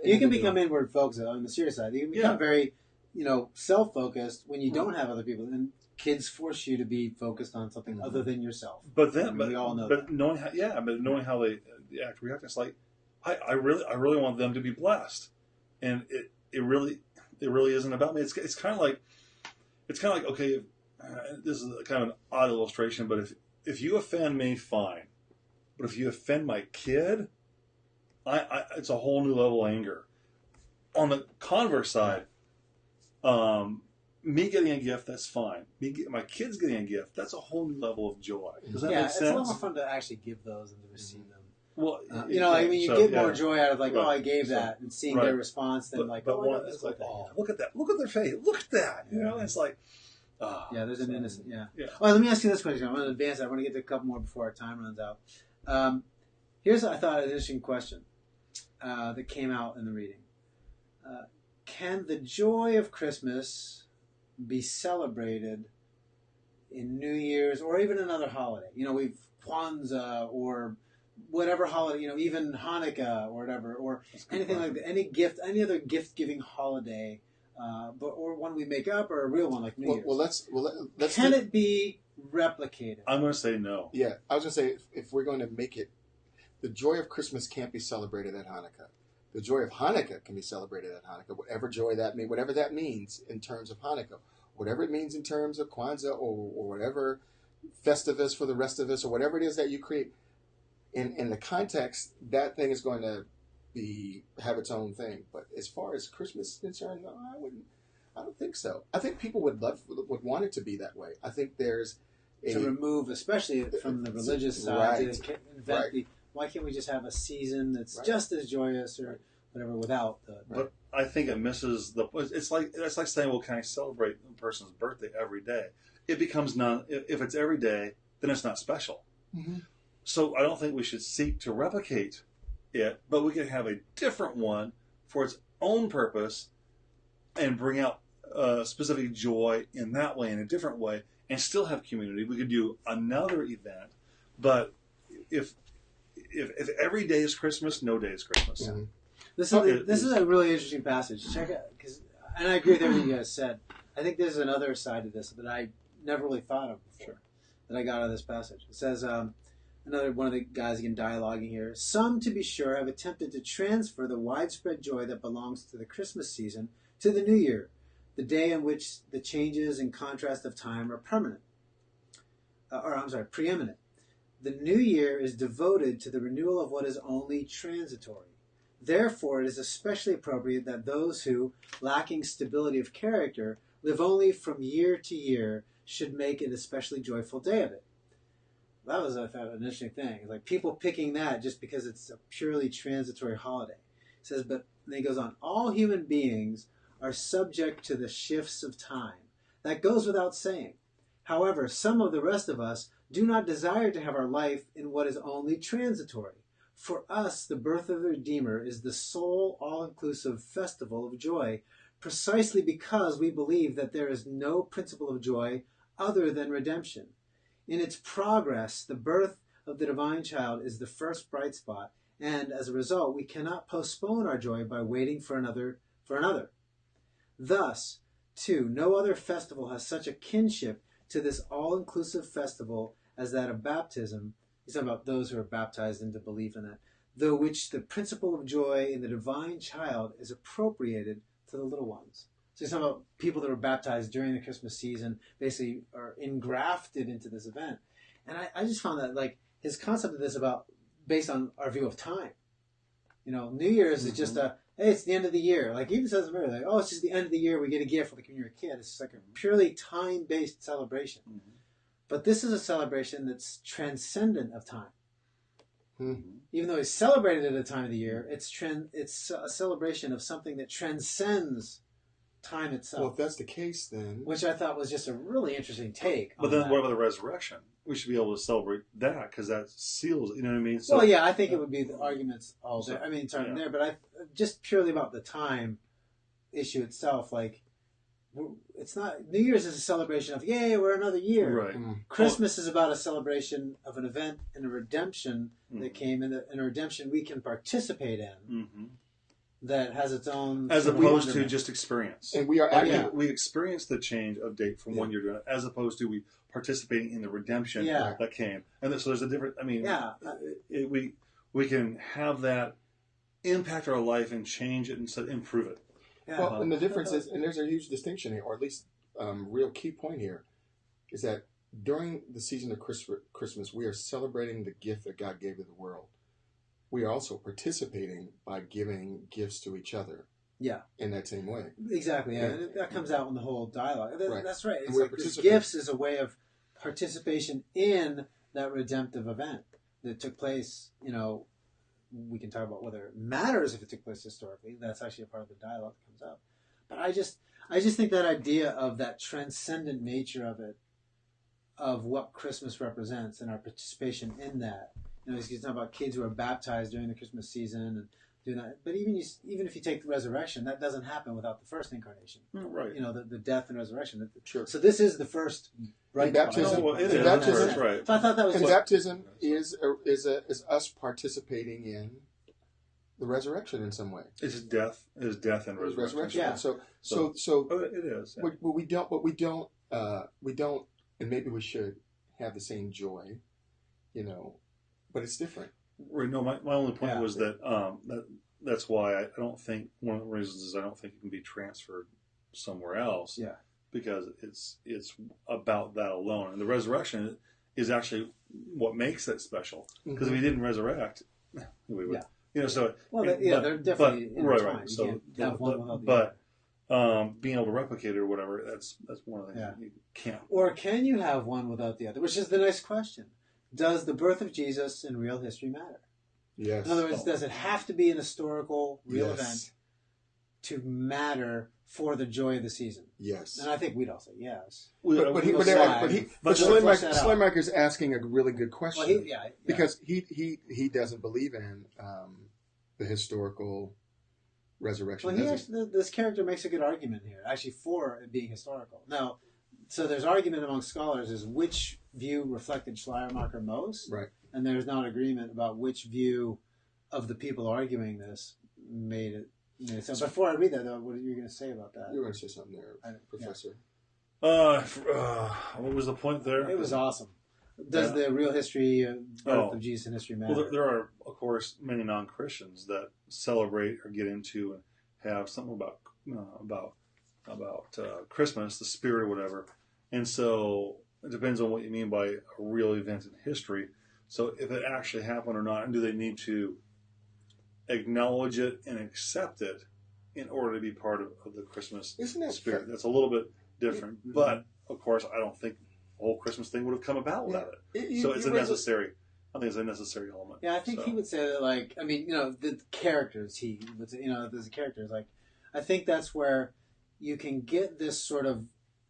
You can become inward focused on the serious side. You can become very self-focused when you don't have other people, and kids force you to be focused on something other than yourself. But then, I mean, we all know but that. knowing how they act, react, it's like I really want them to be blessed, and it really isn't about me. It's kind of like okay, this is kind of an odd illustration, but if you offend me, fine, but if you offend my kid, it's a whole new level of anger. On the converse side, me getting a gift, that's fine. My kids getting a gift, that's a whole new level of joy. Does that make sense? It's a lot more fun to actually give those and to receive them. Well, you get more joy out of I gave that, and seeing their response than it's like, look at that, look at their face, look at that. It's like, there's an innocent, All right, let me ask you this question. I'm going to advance it. I want to get to a couple more before our time runs out. Here's, I thought, an interesting question that came out in the reading. Can the joy of Christmas be celebrated in New Year's or even another holiday? We've Kwanzaa or whatever holiday, even Hanukkah or whatever, or anything like that, any other gift-giving holiday, or one we make up, or a real one like New Year's. Let's Can it be replicated? I'm going to say no. Yeah, I was going to say if we're going to make it, the joy of Christmas can't be celebrated at Hanukkah. The joy of Hanukkah can be celebrated at Hanukkah, whatever that means in terms of Hanukkah, whatever it means in terms of Kwanzaa or whatever Festivus for the rest of us, or whatever it is that you create. In the context, that thing is going to have its own thing. But as far as Christmas is concerned, no, I don't think so. I think people would want it to be that way. I think there's to remove, especially from the religious side, to invent why can't we just have a season that's just as joyous or whatever without the... But I think it misses it's like saying, well, can I celebrate a person's birthday every day? It becomes if it's every day, then it's not special. Mm-hmm. So I don't think we should seek to replicate it, but we can have a different one for its own purpose and bring out specific joy in that way, in a different way, and still have community. We could do another event, but if every day is Christmas, no day is Christmas. Yeah. This is a really interesting passage. Check it, and I agree with everything you guys said. I think there's another side to this that I never really thought of before, that I got out of this passage. It says, another one of the guys again dialoguing here. Some, to be sure, have attempted to transfer the widespread joy that belongs to the Christmas season to the New Year, the day in which the changes and contrast of time are preeminent. The New Year is devoted to the renewal of what is only transitory. Therefore, it is especially appropriate that those who, lacking stability of character, live only from year to year, should make an especially joyful day of it. That was, I thought, an interesting thing. It's like people picking that just because it's a purely transitory holiday. It says, but then he goes on, all human beings are subject to the shifts of time. That goes without saying. However, some of the rest of us do not desire to have our life in what is only transitory. For us, the birth of the Redeemer is the sole, all-inclusive festival of joy, precisely because we believe that there is no principle of joy other than redemption. In its progress, the birth of the divine child is the first bright spot, and as a result, we cannot postpone our joy by waiting for another. Thus, too, no other festival has such a kinship to this all-inclusive festival as that of baptism. He's talking about those who are baptized into belief in that, though which the principle of joy in the divine child is appropriated to the little ones. So he's talking about people that were baptized during the Christmas season, basically are engrafted into this event. And I just found that, like, his concept of this based on our view of time. New Year's is just hey, it's the end of the year. Like, he even says in like, it's just the end of the year, we get a gift like when you're a kid. It's just like a purely time-based celebration. Mm-hmm. But this is a celebration that's transcendent of time. Mm-hmm. Even though it's celebrated at a time of the year, it's a celebration of something that transcends time itself. Well, if that's the case, then... Which I thought was just a really interesting take. But then what about the resurrection? We should be able to celebrate that because that seals, you know what I mean? So, well, yeah, I think it would be the arguments all there. I mean, it's not there, but just purely about the time issue itself, like, it's not... New Year's is a celebration of, yay, we're another year. Right. Mm-hmm. Christmas is about a celebration of an event and a redemption that came in, a redemption we can participate in. Mm-hmm. that has its own as sort of opposed to wonderment. just experience. And we are Like, yeah. we experienced the change of date from one year to another, as opposed to we participating in the redemption Yeah. that came. And so there's a different. I mean, Yeah. we can have that impact our life and change it and improve it. Yeah. Well, and the difference is, and there's a huge distinction here, or at least real key point here, is that during the season of Christmas, we are celebrating the gift that God gave to the world. We are also participating by giving gifts to each other. Yeah. In that same way. Exactly. Yeah. That comes out in the whole dialogue. Right. That's right. And It's we're like this participating. gifts is a way of participation in that redemptive event that took place. You know, we can talk about whether it matters if it took place historically. That's actually a part of the dialogue that comes up. But I just think that idea of that transcendent nature of it, of what Christmas represents and our participation in that. You know, he's talking about kids who are baptized during the Christmas season and doing that. But even if you take the resurrection, that doesn't happen without the first incarnation. Right. You know, the death and resurrection. Sure. So this is the first And baptism, Oh, well, it and is. baptism, That's right. So I thought that was and just, baptism is us participating in the resurrection in some way. It's death and It's resurrection. resurrection. Yeah. So Oh, it is. Yeah. we don't, and maybe we should have the same joy, you know, but it's different. Right, no, my only point Yeah. was that that's why I don't think one of the reasons is I don't think it can be transferred somewhere else. Yeah. Because it's about that alone, and the resurrection is actually what makes it special. Because if he didn't resurrect, we would, Yeah. you know. So they're definitely right. intertwined. You So, can't have one without the other. but being able to replicate it or whatever, that's one of the things Yeah. you can't. Or can you have one without the other? Which is the nice question. Does the birth of Jesus in real history matter? Yes. In other words, does it have to be an historical, real Yes. event to matter for the joy of the season? Yes. And I think we'd all say yes. But But Schleiermacher's asking a really good question Well, because he doesn't believe in the historical resurrection. Well, does he? this character makes a good argument here, actually, for it being historical. Now, so there's argument among scholars is which view reflected Schleiermacher most, Right. and there's not agreement about which view of the people arguing this made it. So before I read that, though, what are you going to say about that? You were going to say something there, Professor. What was the point there? It was awesome. Does the real history birth of Jesus in history matter? Well, there are, of course, many non-Christians that celebrate or get into and have something about Christmas, the spirit or whatever. And so it depends on what you mean by a real event in history. So if it actually happened or not, and do they need to acknowledge it and accept it in order to be part of the Christmas Isn't that spirit? fair? That's a little bit different. But, of course, I don't think the whole Christmas thing would have come about without it. So it's a necessary... I think it's a necessary element. Yeah, I think he would say that, like, I mean, the characters, he would say, there's the characters, like, I think that's where you can get this sort of,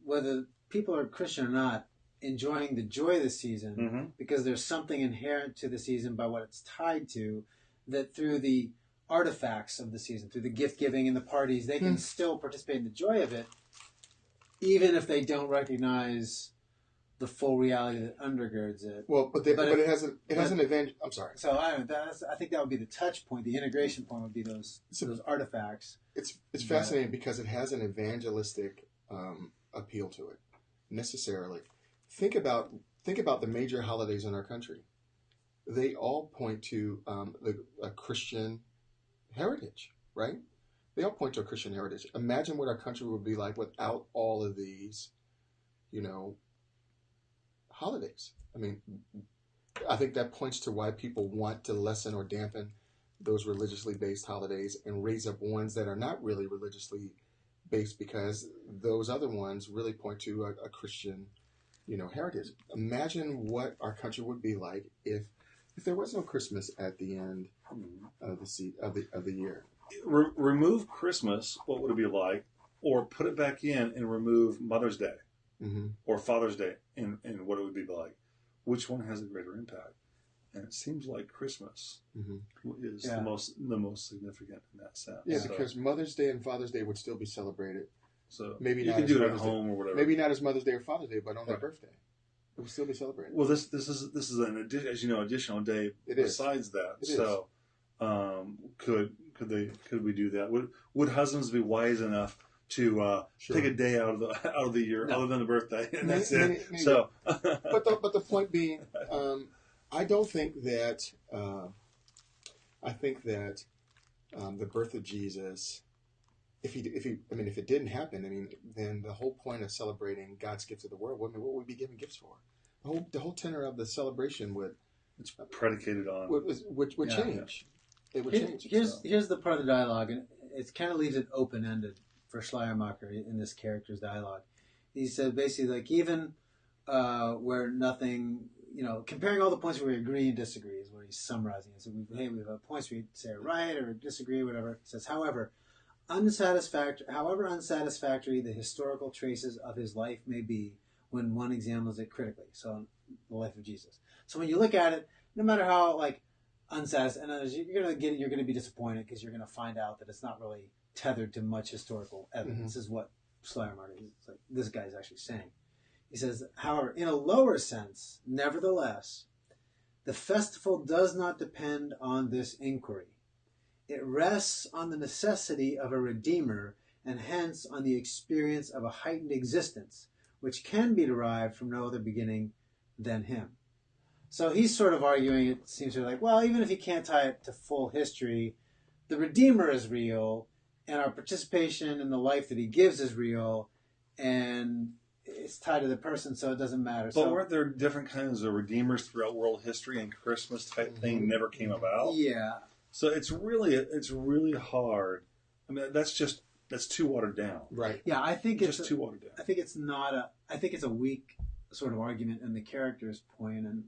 whether people are Christian or not, enjoying the joy of the season, because there's something inherent to the season by what it's tied to, that through the artifacts of the season, through the gift giving and the parties, they can still participate in the joy of it, even if they don't recognize the full reality that undergirds it. Well, but it has an advantage. I'm sorry. So I think that would be the touch point. The integration point would be those artifacts. It's fascinating because it has an evangelistic appeal to it. Necessarily, think about the major holidays in our country. They all point to a Christian heritage, right? They all point to a Christian heritage. Imagine what our country would be like without all of these, holidays. I mean, I think that points to why people want to lessen or dampen those religiously based holidays and raise up ones that are not really religiously based, because those other ones really point to a Christian, heritage. Imagine what our country would be like if there was no Christmas at the end of the year. Remove Christmas, what would it be like? Or put it back in and remove Mother's Day or Father's Day, and what it would be like. Which one has a greater impact? And it seems like Christmas is the most significant in that sense. Yeah, because Mother's Day and Father's Day would still be celebrated. So maybe you not can as do it at Mother's home or whatever. Maybe not as Mother's Day or Father's Day, but on their birthday, it would still be celebrated. Well, this is an additional day besides that. It so Could we do that? Would husbands be wise enough to take a day out of the year, other than the birthday, and that's it? So, but the point being, I don't think that. I think that the birth of Jesus, if it didn't happen, then the whole point of celebrating God's gift to the world, what would we be giving gifts for? The whole tenor of the celebration would. It's predicated on would change. It would change. Here's the part of the dialogue, and it kind of leaves it open ended for Schleiermacher in this character's dialogue. He said basically, like, even where nothing, comparing all the points where we agree and disagree is what he's summarizing. So we have points where we say right or disagree, whatever. He says, however unsatisfactory the historical traces of his life may be when one examines it critically. So the life of Jesus. So when you look at it, no matter how unsatisfied, you're going to be disappointed because you're going to find out that it's not really tethered to much historical evidence. Mm-hmm. Is what Schleiermacher is like. This guy's actually saying. He says, however, in a lower sense, nevertheless, the festival does not depend on this inquiry. It rests on the necessity of a Redeemer, and hence on the experience of a heightened existence, which can be derived from no other beginning than him. So he's sort of arguing, it seems to be like, well, even if you can't tie it to full history, the Redeemer is real, and our participation in the life that he gives is real, and it's tied to the person, so it doesn't matter. But weren't there different kinds of Redeemers throughout world history, and Christmas type thing never came about? Yeah. So it's really hard. That's too watered down. Right. Yeah, I think it's too watered down. I think it's a weak sort of argument in the character's point, and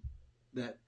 that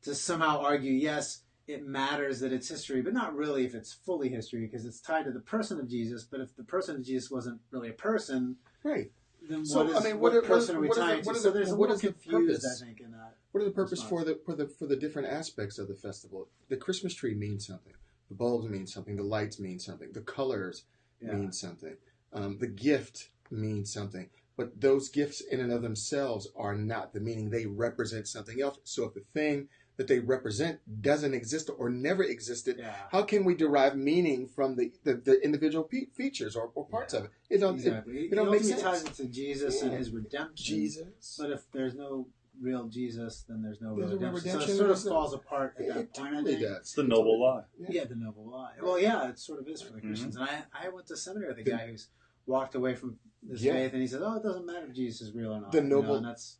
to somehow argue, yes, it matters that it's history, but not really if it's fully history, because it's tied to the person of Jesus. But if the person of Jesus wasn't really a person, right? Then what person are we tying to? So there's a little confused, I think, in that. What are the purpose for the different aspects of the festival? The Christmas tree means something. The bulbs mean something. The lights mean something. The colors mean something. The gift means something. But those gifts in and of themselves are not the meaning. They represent something else. So if the thing that they represent doesn't exist or never existed, how can we derive meaning from the individual features or parts of it? It don't make sense. Ties it to Jesus and his redemption. Jesus. But if there's no real Jesus, then there's no real redemption. redemption. So it sort of falls apart at that point. Totally does. It's the noble lie. Yeah, the noble lie. Well, yeah, it sort of is for the Christians. And I went to seminary with a guy who's walked away from his faith, and he says, "Oh, it doesn't matter if Jesus is real or not." The noble, and that's,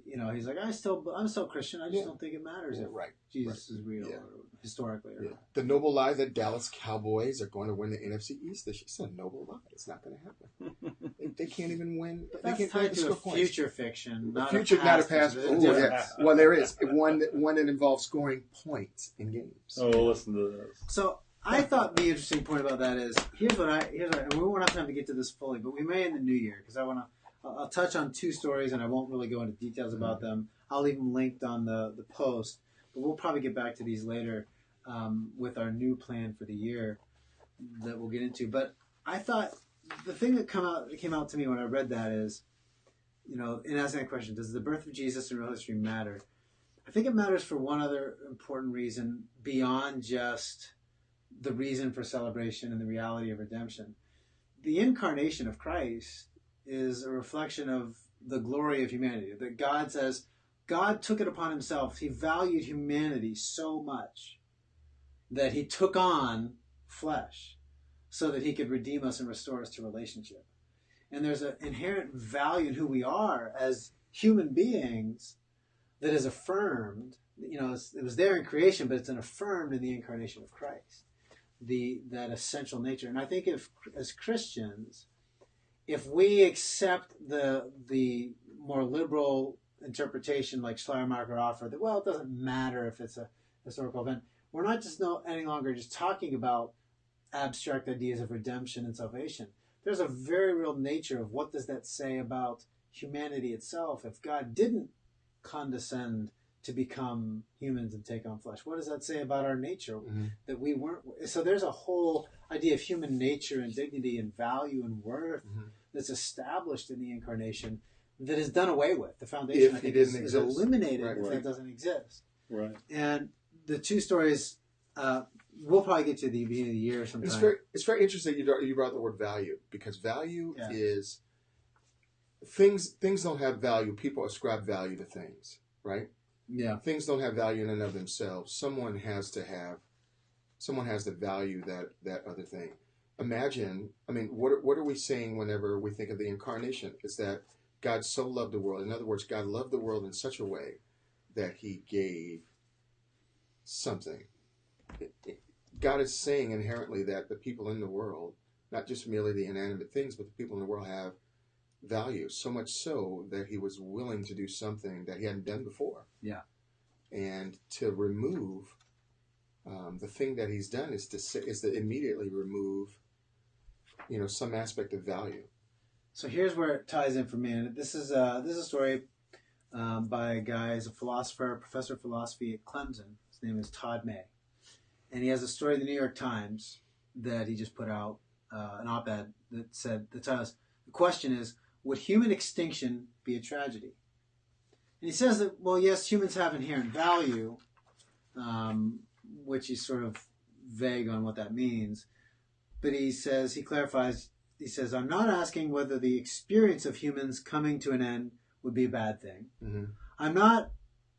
he's like, I'm still Christian. I just don't think it matters if Jesus is real or historically or not. The noble lie that Dallas Cowboys are going to win the NFC East. It's a noble lie. It's not going to happen. they can't even win. But they that's can't tied to a future points. Fiction, not future, a past. Not a past. Well, there is one that involves scoring points in games. Oh, listen to this. So I thought the interesting point about that is and we won't have time to get to this fully, but we may in the new year, because I'll touch on two stories and I won't really go into details about them. I'll leave them linked on the post, but we'll probably get back to these later with our new plan for the year that we'll get into. But I thought the thing that came out to me when I read that is, in asking that question, does the birth of Jesus in real history matter? I think it matters for one other important reason beyond just the reason for celebration and the reality of redemption. The incarnation of Christ is a reflection of the glory of humanity. That God says, God took it upon himself. He valued humanity so much that he took on flesh so that he could redeem us and restore us to relationship. And there's an inherent value in who we are as human beings that is affirmed. It was there in creation, but it's affirmed in the incarnation of Christ. That essential nature. And I think as Christians, if we accept the more liberal interpretation like Schleiermacher offered, that, well, it doesn't matter if it's a historical event, we're not just any longer just talking about abstract ideas of redemption and salvation. There's a very real nature of what does that say about humanity itself if God didn't condescend to become humans and take on flesh. What does that say about our nature? That we weren't. So there's a whole idea of human nature and dignity and value and worth that's established in the incarnation that is done away with. The foundation, I think, is eliminated if that doesn't exist. Right. And the two stories we'll probably get to the beginning of the year sometime. It's very interesting you brought the word value, because value Yeah. is things don't have value. People ascribe value to things, right? Yeah. Things don't have value in and of themselves. Someone has to value that other thing. Imagine, what are we saying whenever we think of the incarnation? Is that God so loved the world. In other words, God loved the world in such a way that he gave something. God is saying inherently that the people in the world, not just merely the inanimate things, but the people in the world have value, so much so that he was willing to do something that he hadn't done before. Yeah. And to remove the thing that he's done is to immediately remove, some aspect of value. So here's where it ties in for me. And this is a story by a guy, he's a philosopher, professor of philosophy at Clemson. His name is Todd May. And he has a story in the New York Times that he just put out, an op-ed that said, the question is, would human extinction be a tragedy? And he says that, well, yes, humans have inherent value, which is sort of vague on what that means. But he clarifies, I'm not asking whether the experience of humans coming to an end would be a bad thing. Mm-hmm.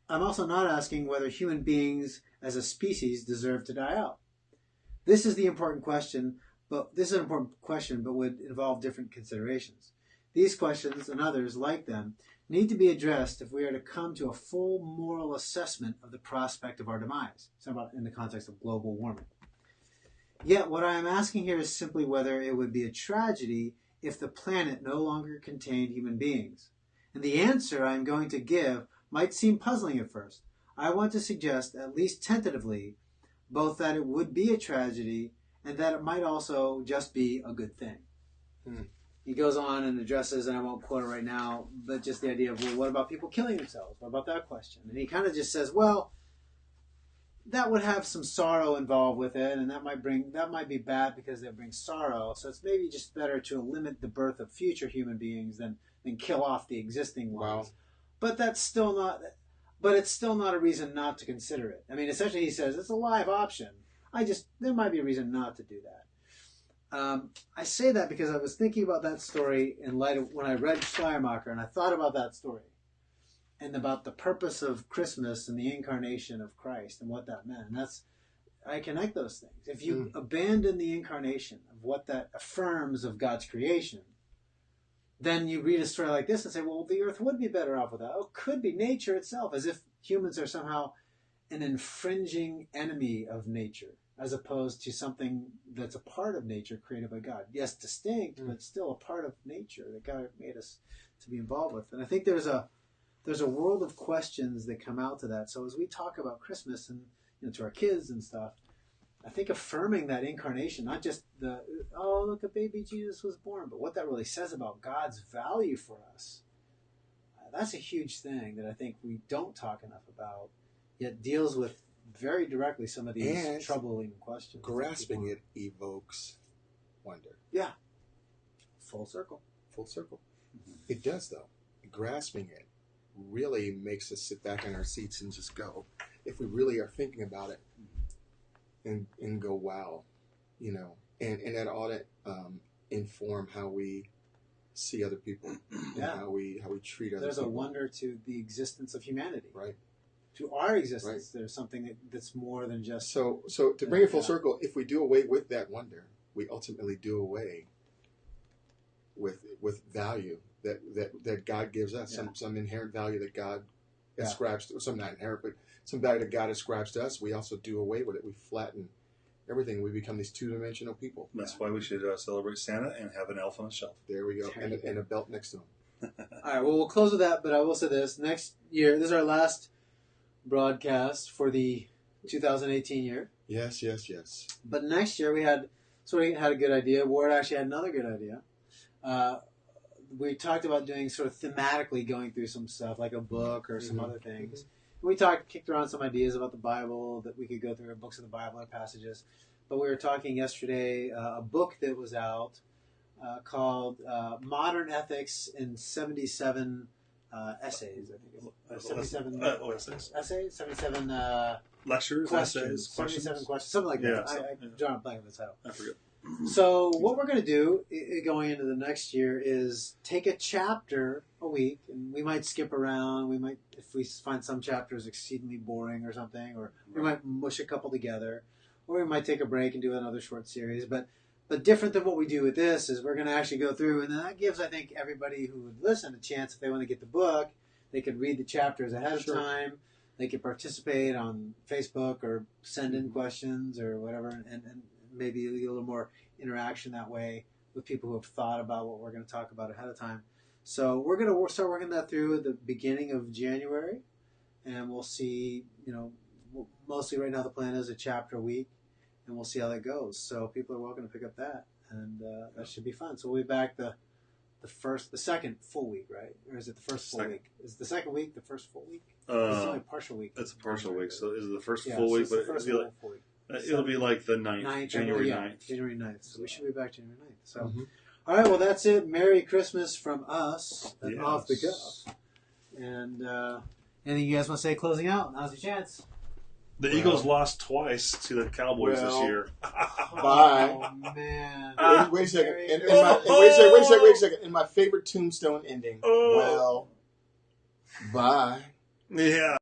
I'm also not asking whether human beings as a species deserve to die out. This is an important question, but would involve different considerations. These questions and others like them need to be addressed if we are to come to a full moral assessment of the prospect of our demise. It's about in the context of global warming. Yet what I am asking here is simply whether it would be a tragedy if the planet no longer contained human beings. And the answer I am going to give might seem puzzling at first. I want to suggest, at least tentatively, both that it would be a tragedy and that it might also just be a good thing. He goes on and addresses, and I won't quote it right now, but just the idea of, well, what about people killing themselves? What about that question? And he kind of just says, well, that would have some sorrow involved with it, and that might be bad because they bring sorrow. So it's maybe just better to limit the birth of future human beings than kill off the existing ones. Wow. But it's still not a reason not to consider it. I mean, essentially he says it's a live option. There might be a reason not to do that. I say that because I was thinking about that story in light of when I read Schleiermacher, and I thought about that story and about the purpose of Christmas and the incarnation of Christ and what that meant. And I connect those things. If you abandon the incarnation of what that affirms of God's creation, then you read a story like this and say, well, the earth would be better off without. Oh, it could be nature itself, as if humans are somehow an infringing enemy of nature, as opposed to something that's a part of nature created by God. Yes, distinct, but still a part of nature that God made us to be involved with. And I think there's a world of questions that come out to that. So as we talk about Christmas and to our kids and stuff, I think affirming that incarnation, not just look, a baby Jesus was born, but what that really says about God's value for us, that's a huge thing that I think we don't talk enough about, yet deals with very directly some of these troubling questions. Grasping it evokes wonder. Yeah. Full circle. Mm-hmm. It does, though. Grasping it really makes us sit back in our seats and just go, if we really are thinking about it, and go, wow, and that ought to inform how we see other people and how we treat other people. There's a wonder to the existence of humanity, right? To our existence, there's something that's more than just. So to bring it full circle, if we do away with that wonder, we ultimately do away with value that God gives us, some inherent value that God ascribes to, some not inherent, but some value that God ascribes to us. We also do away with it. We flatten everything. We become these two-dimensional people. That's why we should celebrate Santa and have an elf on a shelf. There we go, and a belt next to him. All right, well, we'll close with that, but I will say this. Next year, this is our last broadcast for the 2018 year. Yes. But next year, we had a good idea. Ward actually had another good idea. We talked about doing sort of thematically going through some stuff, like a book or some other things. We kicked around some ideas about the Bible that we could go through, books of the Bible or passages. But we were talking yesterday a book that was out called Modern Ethics in 77 essays. I think it's 77 essays. essays, 77 Lectures, questions, essays, 77 questions, something like that. Yeah, I draw a blank on the title. I forget. So what we're going to do going into the next year is take a chapter a week, and we might skip around. We might, if we find some chapters exceedingly boring or something, or we might mush a couple together, or we might take a break and do another short series. But different than what we do with this is we're going to actually go through, and that gives, I think, everybody who would listen a chance. If they want to get the book, they could read the chapters ahead of time. They could participate on Facebook or send in questions or whatever, and maybe a little more interaction that way with people who have thought about what we're going to talk about ahead of time. So we're going to start working that through at the beginning of January, and we'll see, mostly right now the plan is a chapter a week, and we'll see how that goes. So people are welcome to pick up that, and that should be fun. So we'll be back the second full week, right? Or is it the first full week? Is the second week the first full week? It's only a partial week. It's a partial week, so is it the first full so week? it's But the first full week. it'll be like the 9th, January 9th. January 9th. So we should be back January 9th. So, all right, well, that's it. Merry Christmas from us and off the cuff. And anything you guys want to say closing out? Now's your chance. The Eagles lost twice to the Cowboys this year. Bye. Oh, man. Wait a second. Wait a second. In my favorite Tombstone ending. Well, bye. Yeah.